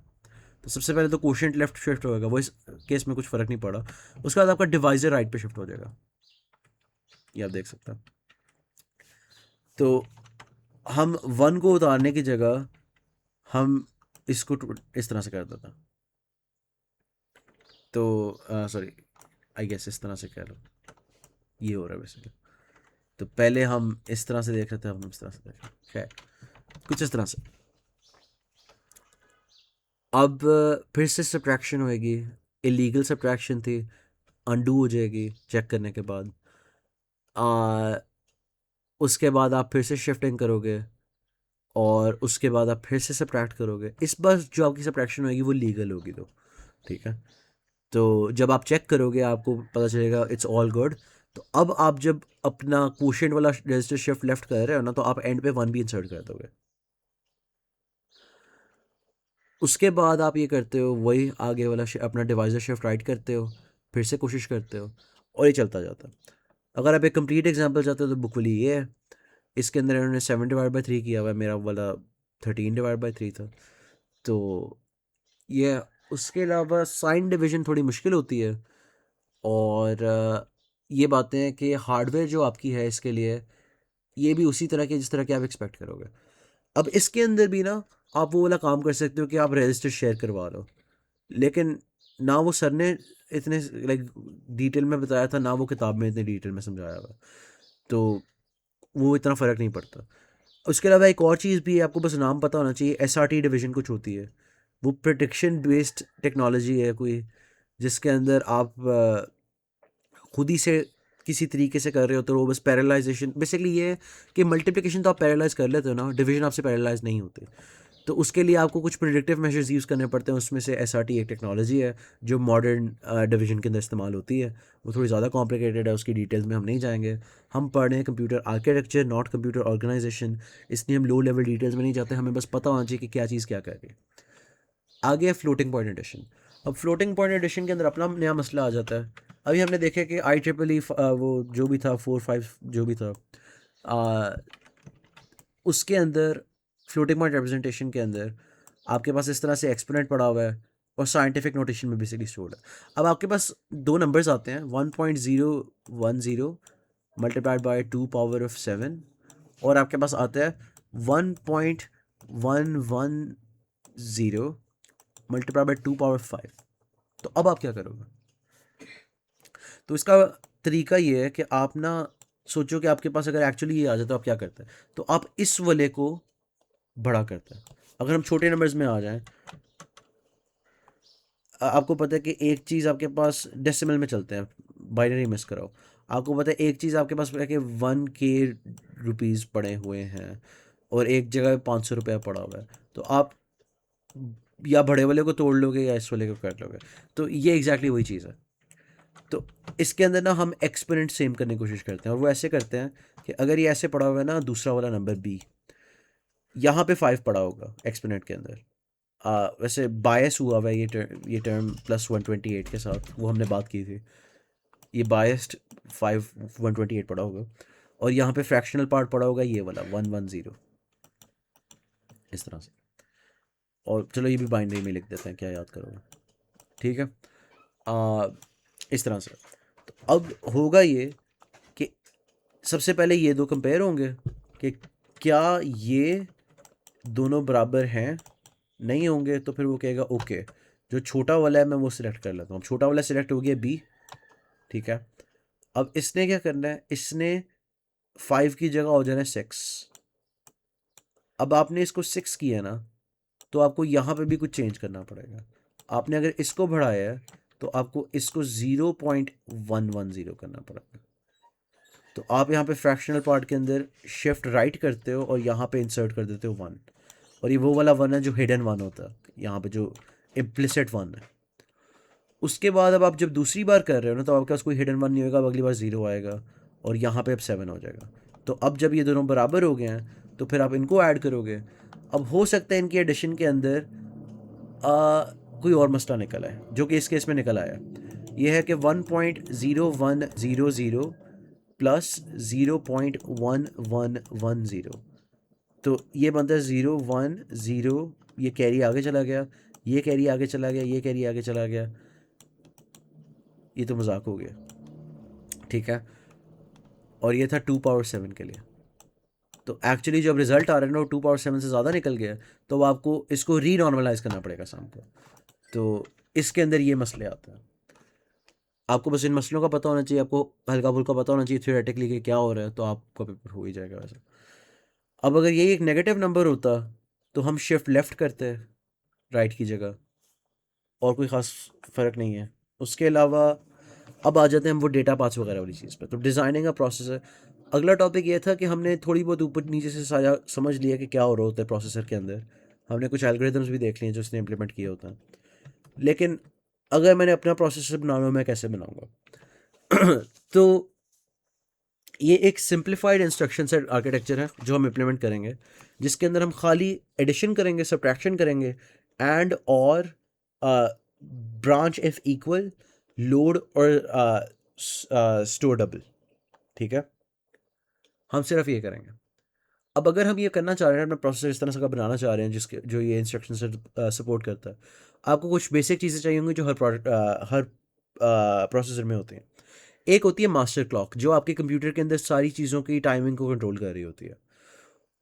तो सबसे पहले तो कोशेंट लेफ्ट शिफ्ट होगा, वो इस केस में कुछ फ़र्क नहीं पड़ा। उसके बाद आपका डिवाइजर राइट पे शिफ्ट हो जाएगा, ये आप देख सकते हैं। तो हम वन को उतारने की जगह हम इसको इस तरह से कर देता। तो सॉरी, आई गेस इस तरह से कह लो, ये हो रहा है वैसे। तो पहले हम इस तरह से देख रहे थे, अब हम इस तरह से देख रहे हैं। खैर, कुछ इस तरह से। अब फिर से सब्ट्रैक्शन होएगी, इलीगल सब्ट्रैक्शन थी, अनडू हो जाएगी चेक करने के बाद। आ, उसके बाद आप फिर से शिफ्टिंग करोगे, और उसके बाद आप फिर से सब्ट्रैक्ट करोगे। इस बार जो आपकी सब्ट्रैक्शन होगी वो लीगल होगी। तो ठीक है, तो जब आप चेक करोगे आपको पता चलेगा इट्स ऑल गुड। तो अब आप जब अपना क्वोशिएंट वाला रजिस्टर शिफ्ट लेफ्ट कर रहे हो ना, तो आप एंड पे वन भी इंसर्ट कर दोगे। उसके बाद आप ये करते हो, वही आगे वाला अपना डिवाइजर शिफ्ट राइट करते हो, फिर से कोशिश करते हो, और ये चलता जाता है। अगर आप एक कंप्लीट एग्जांपल चाहते हो तो बुक वाली ये है। इसके अंदर इन्होंने 7/3 किया हुआ है, मेरा वाला 13/3 था। तो ये, उसके अलावा साइन डिवीजन थोड़ी मुश्किल होती है। और ये बातें हैं कि हार्डवेयर जो आपकी है इसके लिए, ये भी उसी तरह के जिस तरह के आप एक्सपेक्ट करोगे। अब इसके अंदर भी ना आप वो वाला काम कर सकते हो कि आप रजिस्टर शेयर करवा लो, लेकिन ना वो सर ने इतने लाइक डिटेल में बताया था, ना वो किताब में इतने डिटेल में समझाया हुआ। तो वो इतना फ़र्क नहीं पड़ता। उसके अलावा एक और चीज़ भी है, आपको बस नाम पता होना चाहिए, SRT डिवीजन कुछ होती है। वो प्रोटेक्शन बेस्ड टेक्नोलॉजी है कोई, जिसके अंदर आप खुद ही से किसी तरीके से कर रहे हो, तो वो बस पैरालाइजेशन बेसिकली ये है कि मल्टीप्लिकेशन तो आप पैरालाइज कर लेते हो ना, डिवीजन आपसे पैरालाइज नहीं होते। तो उसके लिए आपको कुछ प्रिडिक्टिव मेजर्स यूज़ करने पड़ते हैं, उसमें से SRT एक टेक्नोलॉजी है जो मॉडर्न डिवीजन के अंदर इस्तेमाल होती है। वो थोड़ी ज़्यादा कॉम्प्लिकेटेड है, उसकी डिटेल्स में हम नहीं जाएंगे। हम पढ़ रहे हैं computer architecture, not computer organization, इसलिए हम लो लेवल डिटेल्स में नहीं जाते, हमें बस पता होना चाहिए कि क्या चीज़ क्या कर रही है। आगे है फ्लोटिंग पॉइंट एडिशन। अब फ्लोटिंग पॉइंट एडिशन के अंदर अपना नया मसला आ जाता है। अभी हमने देखा कि IEEE वो जो भी था 4-5 जो भी था, आ, उसके अंदर फ्लोटिंग पॉइंट रिप्रेजेंटेशन के अंदर आपके पास इस तरह से एक्सपोनेंट पड़ा हुआ है, और साइंटिफिक नोटेशन में बेसिकली स्टोर्ड है। अब आपके पास दो नंबर्स आते हैं, 1.010 मल्टीप्लाइड बाई 2 पावर ऑफ 7, और आपके पास आता है 1.110 मल्टीप्लाई बाई 2 पावर 5। तो अब आप क्या करोगे, तो इसका तरीका ये है कि आप ना सोचो कि आपके पास अगर एक्चुअली ये आ जाए तो आप क्या करते हैं, तो आप इस वाले को बड़ा करते हैं। अगर हम छोटे नंबर्स में आ जाएं, आपको पता है कि एक चीज़ आपके पास डेसिमल में चलते हैं, बाइनरी मिस कराओ। आपको पता है एक चीज़ आपके पास है कि 1 के रुपीज़ पड़े हुए हैं और एक जगह 500 रुपया पड़ा हुआ है, तो आप या बड़े वाले को तोड़ लोगे या इस वाले को कर लोगे। तो ये एग्जैक्टली वही चीज़ है। तो इसके अंदर ना हम एक्सपोनेंट सेम करने की कोशिश करते हैं, और वो ऐसे करते हैं कि अगर ये ऐसे पड़ा हुआ है ना, दूसरा वाला नंबर बी, यहाँ पे 5 पड़ा होगा एक्सपोनेंट के अंदर। वैसे बायस हुआ हुआ है ये टर्म +128 के साथ, वो हमने बात की थी। ये बायस्ड 128 पड़ा होगा, और यहाँ पे फ्रैक्शनल पार्ट पड़ा होगा ये वाला 110, इस तरह से। और चलो ये भी बाइनरी में लिख देते हैं, क्या याद करोगे, ठीक है। आ, इस तरह से। तो अब होगा ये कि सबसे पहले ये दो कंपेयर होंगे कि क्या ये दोनों बराबर हैं। नहीं होंगे तो फिर वो कहेगा ओके, जो छोटा वाला है मैं वो सिलेक्ट कर लेता हूँ। छोटा वाला सिलेक्ट हो गया बी, ठीक है। अब इसने क्या करना है, इसने 5 की जगह हो जाना है 6। अब आपने इसको 6 किया ना, तो आपको यहाँ पे भी कुछ चेंज करना पड़ेगा। आपने अगर इसको बढ़ाया है तो आपको इसको 0.110 करना पड़ेगा। तो आप यहाँ पे फ्रैक्शनल पार्ट के अंदर शिफ्ट राइट करते हो और यहाँ पे इंसर्ट कर देते हो 1, और ये वो वाला 1 है जो हिडन 1 होता है, यहाँ पे जो इम्प्लिसिट 1 है। उसके बाद अब आप जब दूसरी बार कर रहे हो ना, तो आपके पास कोई हिडन 1 नहीं होगा, अब अगली बार 0 आएगा और यहाँ पे अब 7 हो जाएगा। तो अब जब ये दोनों बराबर हो गए हैं तो फिर आप इनको ऐड करोगे। अब हो सकता है इनकी एडिशन के अंदर कोई और मसला निकल आए, जो कि इस केस में निकल आया। ये है कि 1.0100 प्लस 0.1110, तो ये बनता है 010। ये कैरी आगे चला गया, ये कैरी आगे चला गया, ये कैरी आगे चला गया, ये तो मजाक हो गया, ठीक है। और ये था 2 पावर 7 के लिए। तो एक्चुअली जब रिजल्ट आ रहा है ना वो 2 पावर 7 से ज़्यादा निकल गया, तो अब आपको इसको री नॉर्मलाइज करना पड़ेगा सम को। तो इसके अंदर ये मसले आते हैं। आपको बस इन मसलों का पता होना चाहिए, आपको हल्का फुल्का पता होना चाहिए थियोरेटिकली कि क्या हो रहा है, तो आपका पेपर हो ही जाएगा वैसे। अब अगर ये एक नेगेटिव नंबर होता तो हम शिफ्ट लेफ्ट करते राइट की जगह, और कोई ख़ास फ़र्क नहीं है। उसके अलावा अब आ जाते हैं हम वो डेटा पाथ्स वगैरह वाली चीज़ पे। तो डिज़ाइनिंग का प्रोसेस है। अगला टॉपिक ये था कि हमने थोड़ी बहुत ऊपर नीचे से सारा समझ लिया कि क्या हो रहा होता है प्रोसेसर के अंदर। हमने कुछ एल्गोरिदम्स भी देख लिए जो उसने इम्प्लीमेंट किए होते हैं। लेकिन अगर मैंने अपना प्रोसेसर बनाना हो, मैं कैसे बनाऊँगा? तो ये एक सिंप्लीफाइड इंस्ट्रक्शन सेट आर्किटेक्चर है जो हम इम्प्लीमेंट करेंगे, जिसके अंदर हम खाली एडिशन करेंगे, सब्ट्रैक्शन करेंगे, एंड और ब्रांच इफ इक्वल, लोड और स्टोर डबल, ठीक है। हम सिर्फ ये करेंगे। अब अगर हम ये करना चाह रहे हैं, अपना प्रोसेसर इस तरह से का बनाना चाह रहे हैं जिसके जो ये इंस्ट्रक्शन से सपोर्ट करता है, आपको कुछ बेसिक चीज़ें चाहिए होंगी जो हर प्रोडक्ट हर प्रोसेसर में होती हैं। एक होती है मास्टर क्लॉक, जो आपके कंप्यूटर के अंदर सारी चीज़ों की टाइमिंग को कंट्रोल कर रही होती है,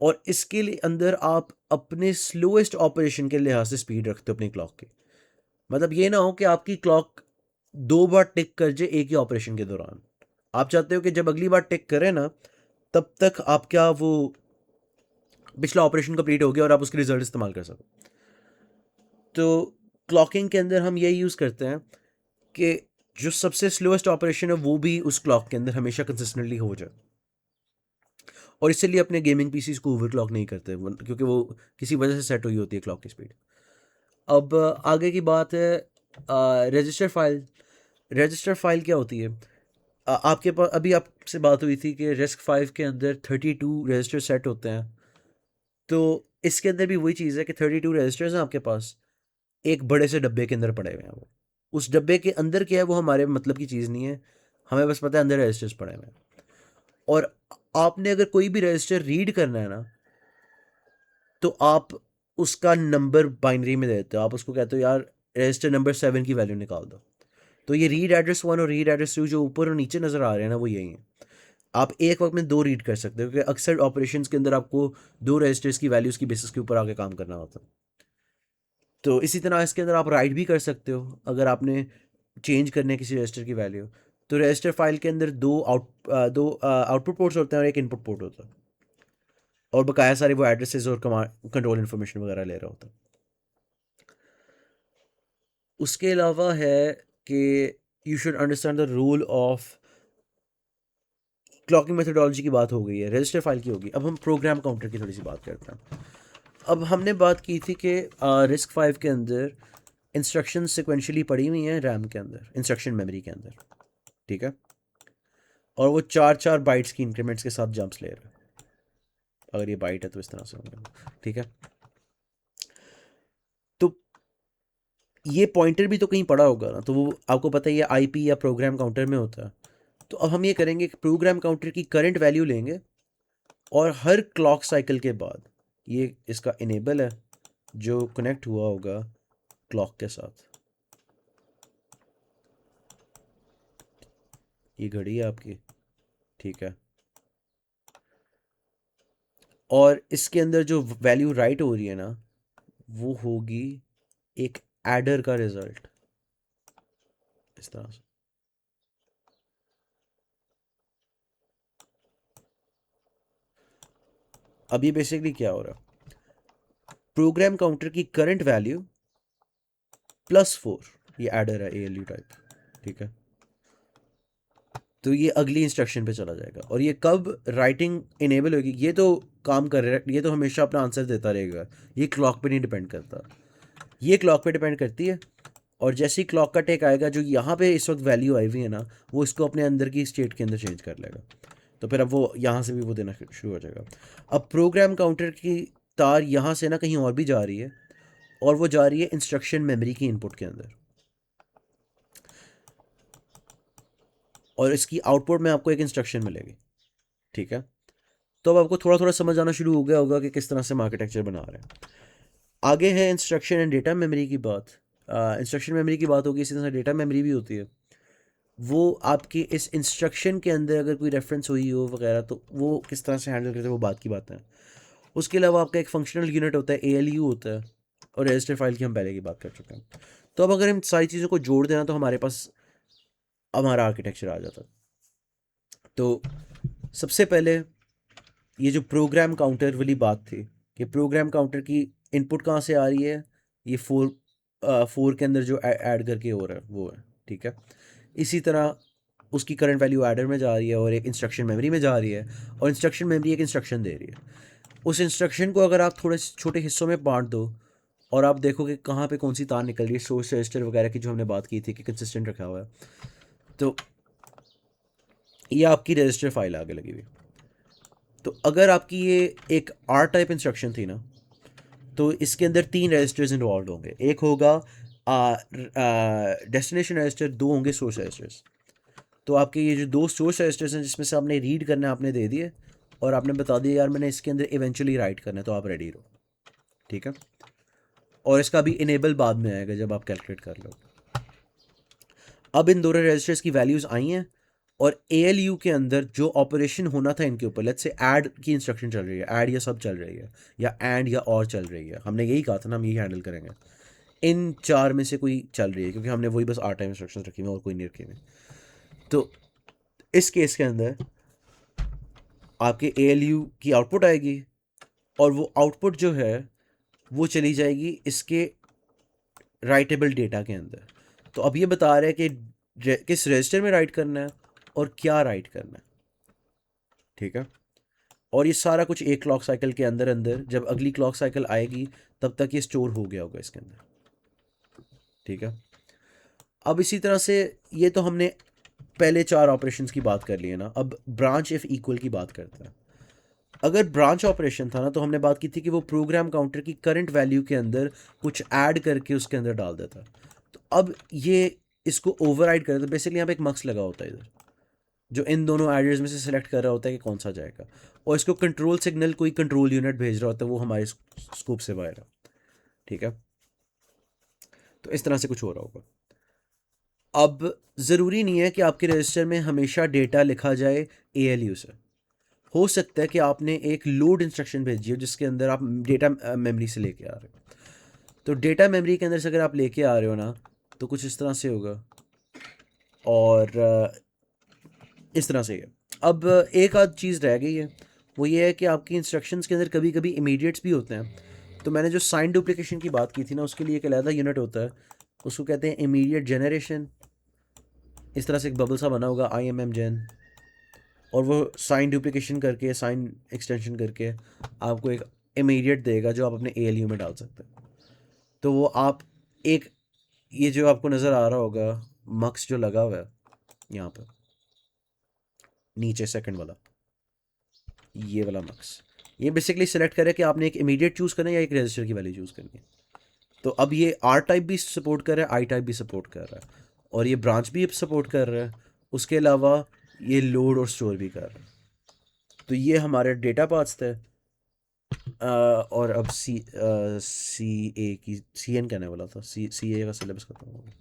और इसके लिए अंदर आप अपने स्लोएस्ट ऑपरेशन के लिहाज से स्पीड रखते हो अपनी क्लॉक की। मतलब ये ना हो कि आपकी क्लॉक 2 बार टिक कर जाए एक ही ऑपरेशन के दौरान। आप चाहते हो कि जब अगली बार टिक करे ना, तब तक आपका वो पिछला ऑपरेशन कंप्लीट हो गया और आप उसके रिजल्ट इस्तेमाल कर सको। तो क्लॉकिंग के अंदर हम ये यूज़ करते हैं कि जो सबसे स्लोएस्ट ऑपरेशन है वो भी उस क्लॉक के अंदर हमेशा कंसिस्टेंटली हो जाए, और इसलिए अपने गेमिंग पीसीज को ओवर क्लॉक नहीं करते क्योंकि वो किसी वजह से सेट हुई होती है क्लॉक की स्पीड। अब आगे की बात है रजिस्टर फाइल। रजिस्टर फाइल क्या होती है? आपके पास अभी आपसे बात हुई थी कि RISC-V के अंदर 32 रजिस्टर सेट होते हैं। तो इसके अंदर भी वही चीज़ है कि 32 रजिस्टर्स हैं आपके पास, एक बड़े से डब्बे के अंदर पड़े हुए हैं। वो उस डब्बे के अंदर क्या है वो हमारे मतलब की चीज़ नहीं है, हमें बस पता है अंदर रजिस्टर्स पड़े हुए हैं। और आपने अगर कोई भी रजिस्टर रीड करना है ना, तो आप उसका नंबर बाइनरी में देते हो। आप उसको कहते हो यार रजिस्टर नंबर 7 की वैल्यू निकाल दो। तो ये रीड एड्रेस 1 और रीड एड्रेस 2 जो ऊपर और नीचे नज़र आ रहे हैं ना, वो यही हैं। आप एक वक्त में 2 रीड कर सकते हो, क्योंकि अक्सर ऑपरेशंस के अंदर आपको 2 रजिस्टर्स की वैल्यूज़ की बेसिस के ऊपर आगे काम करना होता है। तो इसी तरह इसके अंदर आप राइट भी कर सकते हो अगर आपने चेंज करने किसी रजिस्टर की वैल्यू। तो रजिस्टर फाइल के अंदर दो आउटपुट पोर्ट्स होते हैं और एक इनपुट पोर्ट होता है, और बकाया सारे वो एड्रेसेस और कमांड कंट्रोल इन्फॉर्मेशन वगैरह ले रहा होता है। उसके अलावा है कि you should understand the rule of clocking methodology की बात हो गई है, रजिस्टर फाइल की होगी। अब हम प्रोग्राम काउंटर की थोड़ी सी बात करते हैं। अब हमने बात की थी कि रिस्क 5 के अंदर इंस्ट्रक्शन सिक्वेंशली पड़ी हुई हैं रैम के अंदर, इंस्ट्रक्शन मेमोरी के अंदर, ठीक है, और वो 4 4 बाइट्स की इंक्रीमेंट्स के साथ जंप्स ले रहे हैं। अगर ये बाइट है तो इस तरह से होंगे, ठीक है। तो ये पॉइंटर भी तो कहीं पड़ा होगा ना, तो वो आपको पता है ये आईपी या प्रोग्राम काउंटर में होता है। तो अब हम ये करेंगे कि प्रोग्राम काउंटर की करंट वैल्यू लेंगे और हर क्लॉक साइकिल के बाद ये इसका इनेबल है जो कनेक्ट हुआ होगा क्लॉक के साथ। ये घड़ी है आपकी, ठीक है, और इसके अंदर जो वैल्यू राइट हो रही है ना वो होगी एक एडर का रिजल्ट, इस तरह से। अब ये बेसिकली क्या हो रहा है, प्रोग्राम काउंटर की करंट वैल्यू +4, ये एडर है एएलयू टाइप, ठीक है। तो ये अगली इंस्ट्रक्शन पे चला जाएगा, और ये कब राइटिंग इनेबल होगी ये तो काम कर रहा है, ये तो हमेशा अपना आंसर देता रहेगा, ये क्लॉक पे नहीं डिपेंड करता, ये क्लॉक पे डिपेंड करती है। और जैसे ही क्लॉक का टेक आएगा जो यहाँ पे इस वक्त वैल्यू आई हुई है ना, वो इसको अपने अंदर की स्टेट के अंदर चेंज कर लेगा, तो फिर अब वो यहाँ से भी वो देना शुरू हो जाएगा। अब प्रोग्राम काउंटर की तार यहाँ से ना कहीं और भी जा रही है, और वो जा रही है इंस्ट्रक्शन मेमोरी की इनपुट के अंदर, और इसकी आउटपुट में आपको एक इंस्ट्रक्शन मिलेगी, ठीक है। तो अब आपको थोड़ा थोड़ा समझ आना शुरू हो गया होगा कि किस तरह से हम आर्किटेक्चर बना रहे हैं। आगे है इंस्ट्रक्शन एंड डेटा मेमोरी की बात। इंस्ट्रक्शन मेमोरी की बात होगी, इसी तरह से डेटा मेमोरी भी होती है। वो आपके इस इंस्ट्रक्शन के अंदर अगर कोई रेफरेंस हुई हो वगैरह तो वो किस तरह से हैंडल करते हैं वो बात की बात है। उसके अलावा आपका एक फंक्शनल यूनिट होता है, एएलयू होता है, और रजिस्टर फाइल की हम पहले की बात कर चुके हैं। तो अब अगर हम सारी चीज़ों को जोड़ देना तो हमारे पास हमारा आर्किटेक्चर आ जाता है। तो सबसे पहले ये जो प्रोग्राम काउंटर वाली बात थी कि प्रोग्राम काउंटर की इनपुट कहाँ से आ रही है, ये 4 के अंदर जो ऐड करके हो रहा है वो है, ठीक है। इसी तरह उसकी करंट वैल्यू एडर में जा रही है और एक इंस्ट्रक्शन मेमोरी में जा रही है, और इंस्ट्रक्शन मेमोरी एक इंस्ट्रक्शन दे रही है। उस इंस्ट्रक्शन को अगर आप थोड़े छोटे हिस्सों में बांट दो और आप देखो कि कहाँ पे कौन सी तार निकल रही है, सोर्स रजिस्टर वगैरह की जो हमने बात की थी कि कंसिस्टेंट रखा हुआ है, तो ये आपकी रजिस्टर फाइल आगे लगी हुई। तो अगर आपकी ये एक आर टाइप इंस्ट्रक्शन थी ना, तो इसके अंदर 3 रजिस्टर्स इन्वॉल्व होंगे, एक होगा डेस्टिनेशन रजिस्टर, 2 होंगे सोर्स रजिस्टर्स। तो आपके ये जो 2 सोर्स रजिस्टर्स हैं जिसमें से आपने रीड करना है आपने दे दिए, और आपने बता दिया यार मैंने इसके अंदर इवेंचुअली राइट करना है, तो आप रेडी रहो, ठीक है। और इसका भी इनेबल बाद में आएगा जब आप कैलकुलेट कर लो। अब इन दोनों रजिस्टर्स की वैल्यूज़ आई हैं, और एएलयू के अंदर जो ऑपरेशन होना था इनके ऊपर, लेट्स से ऐड की इंस्ट्रक्शन चल रही है, ऐड या सब चल रही है, या एंड या और चल रही है, हमने यही कहा था ना हम यही हैंडल करेंगे, इन 4 में से कोई चल रही है क्योंकि हमने वही बस 8 टाइम इंस्ट्रक्शन रखी हुई और कोई नहीं रखी हुई। तो इस केस के अंदर आपके एएलयू की आउटपुट आएगी, और वो आउटपुट जो है वो चली जाएगी इसके राइटेबल डेटा के अंदर। तो अब ये बता रहा है कि किस रजिस्टर में राइट करना है और क्या राइट करना है, ठीक है। और ये सारा कुछ एक क्लॉक साइकिल के अंदर अंदर जब अगली क्लॉक साइकिल आएगी तब तक ये स्टोर हो गया होगा इसके अंदर, ठीक है। अब इसी तरह से ये तो हमने पहले 4 ऑपरेशंस की बात कर ली है ना, अब ब्रांच इफ इक्वल की बात करते हैं। अगर ब्रांच ऑपरेशन था ना तो हमने बात की थी कि वो प्रोग्राम काउंटर की करंट वैल्यू के अंदर कुछ ऐड करके उसके अंदर डाल देता। तो अब ये इसको ओवरराइड करे, तो बेसिकली यहाँ पे एक मक्स लगा होता है इधर जो इन दोनों एड्रेस में से सिलेक्ट कर रहा होता है कि कौन सा जाएगा, और इसको कंट्रोल सिग्नल कोई कंट्रोल यूनिट भेज रहा होता है, वो हमारे स्कोप से बाहर है, ठीक है। तो इस तरह से कुछ हो रहा होगा। अब ज़रूरी नहीं है कि आपके रजिस्टर में हमेशा डेटा लिखा जाए एएलयू से। हो सकता है कि आपने एक लोड इंस्ट्रक्शन भेजी हो जिसके अंदर आप डेटा मेमोरी से लेके आ रहे हो। तो डेटा मेमोरी के अंदर से अगर आप लेके आ रहे हो ना तो कुछ इस तरह से होगा, और इस तरह से है। अब एक आध चीज़ रह गई है, वो ये है कि आपकी इंस्ट्रक्शंस के अंदर कभी कभी इमीडिएट्स भी होते हैं। तो मैंने जो साइन डुप्लीकेशन की बात की थी ना, उसके लिए एक अलहदा यूनिट होता है, उसको कहते हैं इमीडिएट जनरेशन। इस तरह से एक बबल सा बना होगा IMM जेन, और वो साइन डुप्लीकेशन करके, साइन एक्सटेंशन करके आपको एक इमीडिएट देगा जो आप अपने ALU में डाल सकते हैं। तो वो आप एक, ये जो आपको नज़र आ रहा होगा मक्स जो लगा हुआ है यहाँ पे नीचे सेकंड वाला, ये वाला मक्स, ये बेसिकली सेलेक्ट करे कि आपने एक इमीडिएट चूज़ करना है या एक रजिस्टर की वैल्यू चूज़ करनी है। तो अब ये R टाइप भी सपोर्ट कर रहा है, I टाइप भी सपोर्ट कर रहा है, और ये ब्रांच भी सपोर्ट कर रहा है। उसके अलावा ये लोड और स्टोर भी कर रहा है। तो ये हमारे डेटा पाथ्स थे। और अब सी A की CN कहने वाला था, CA का सिलेबस खत्म हो गया।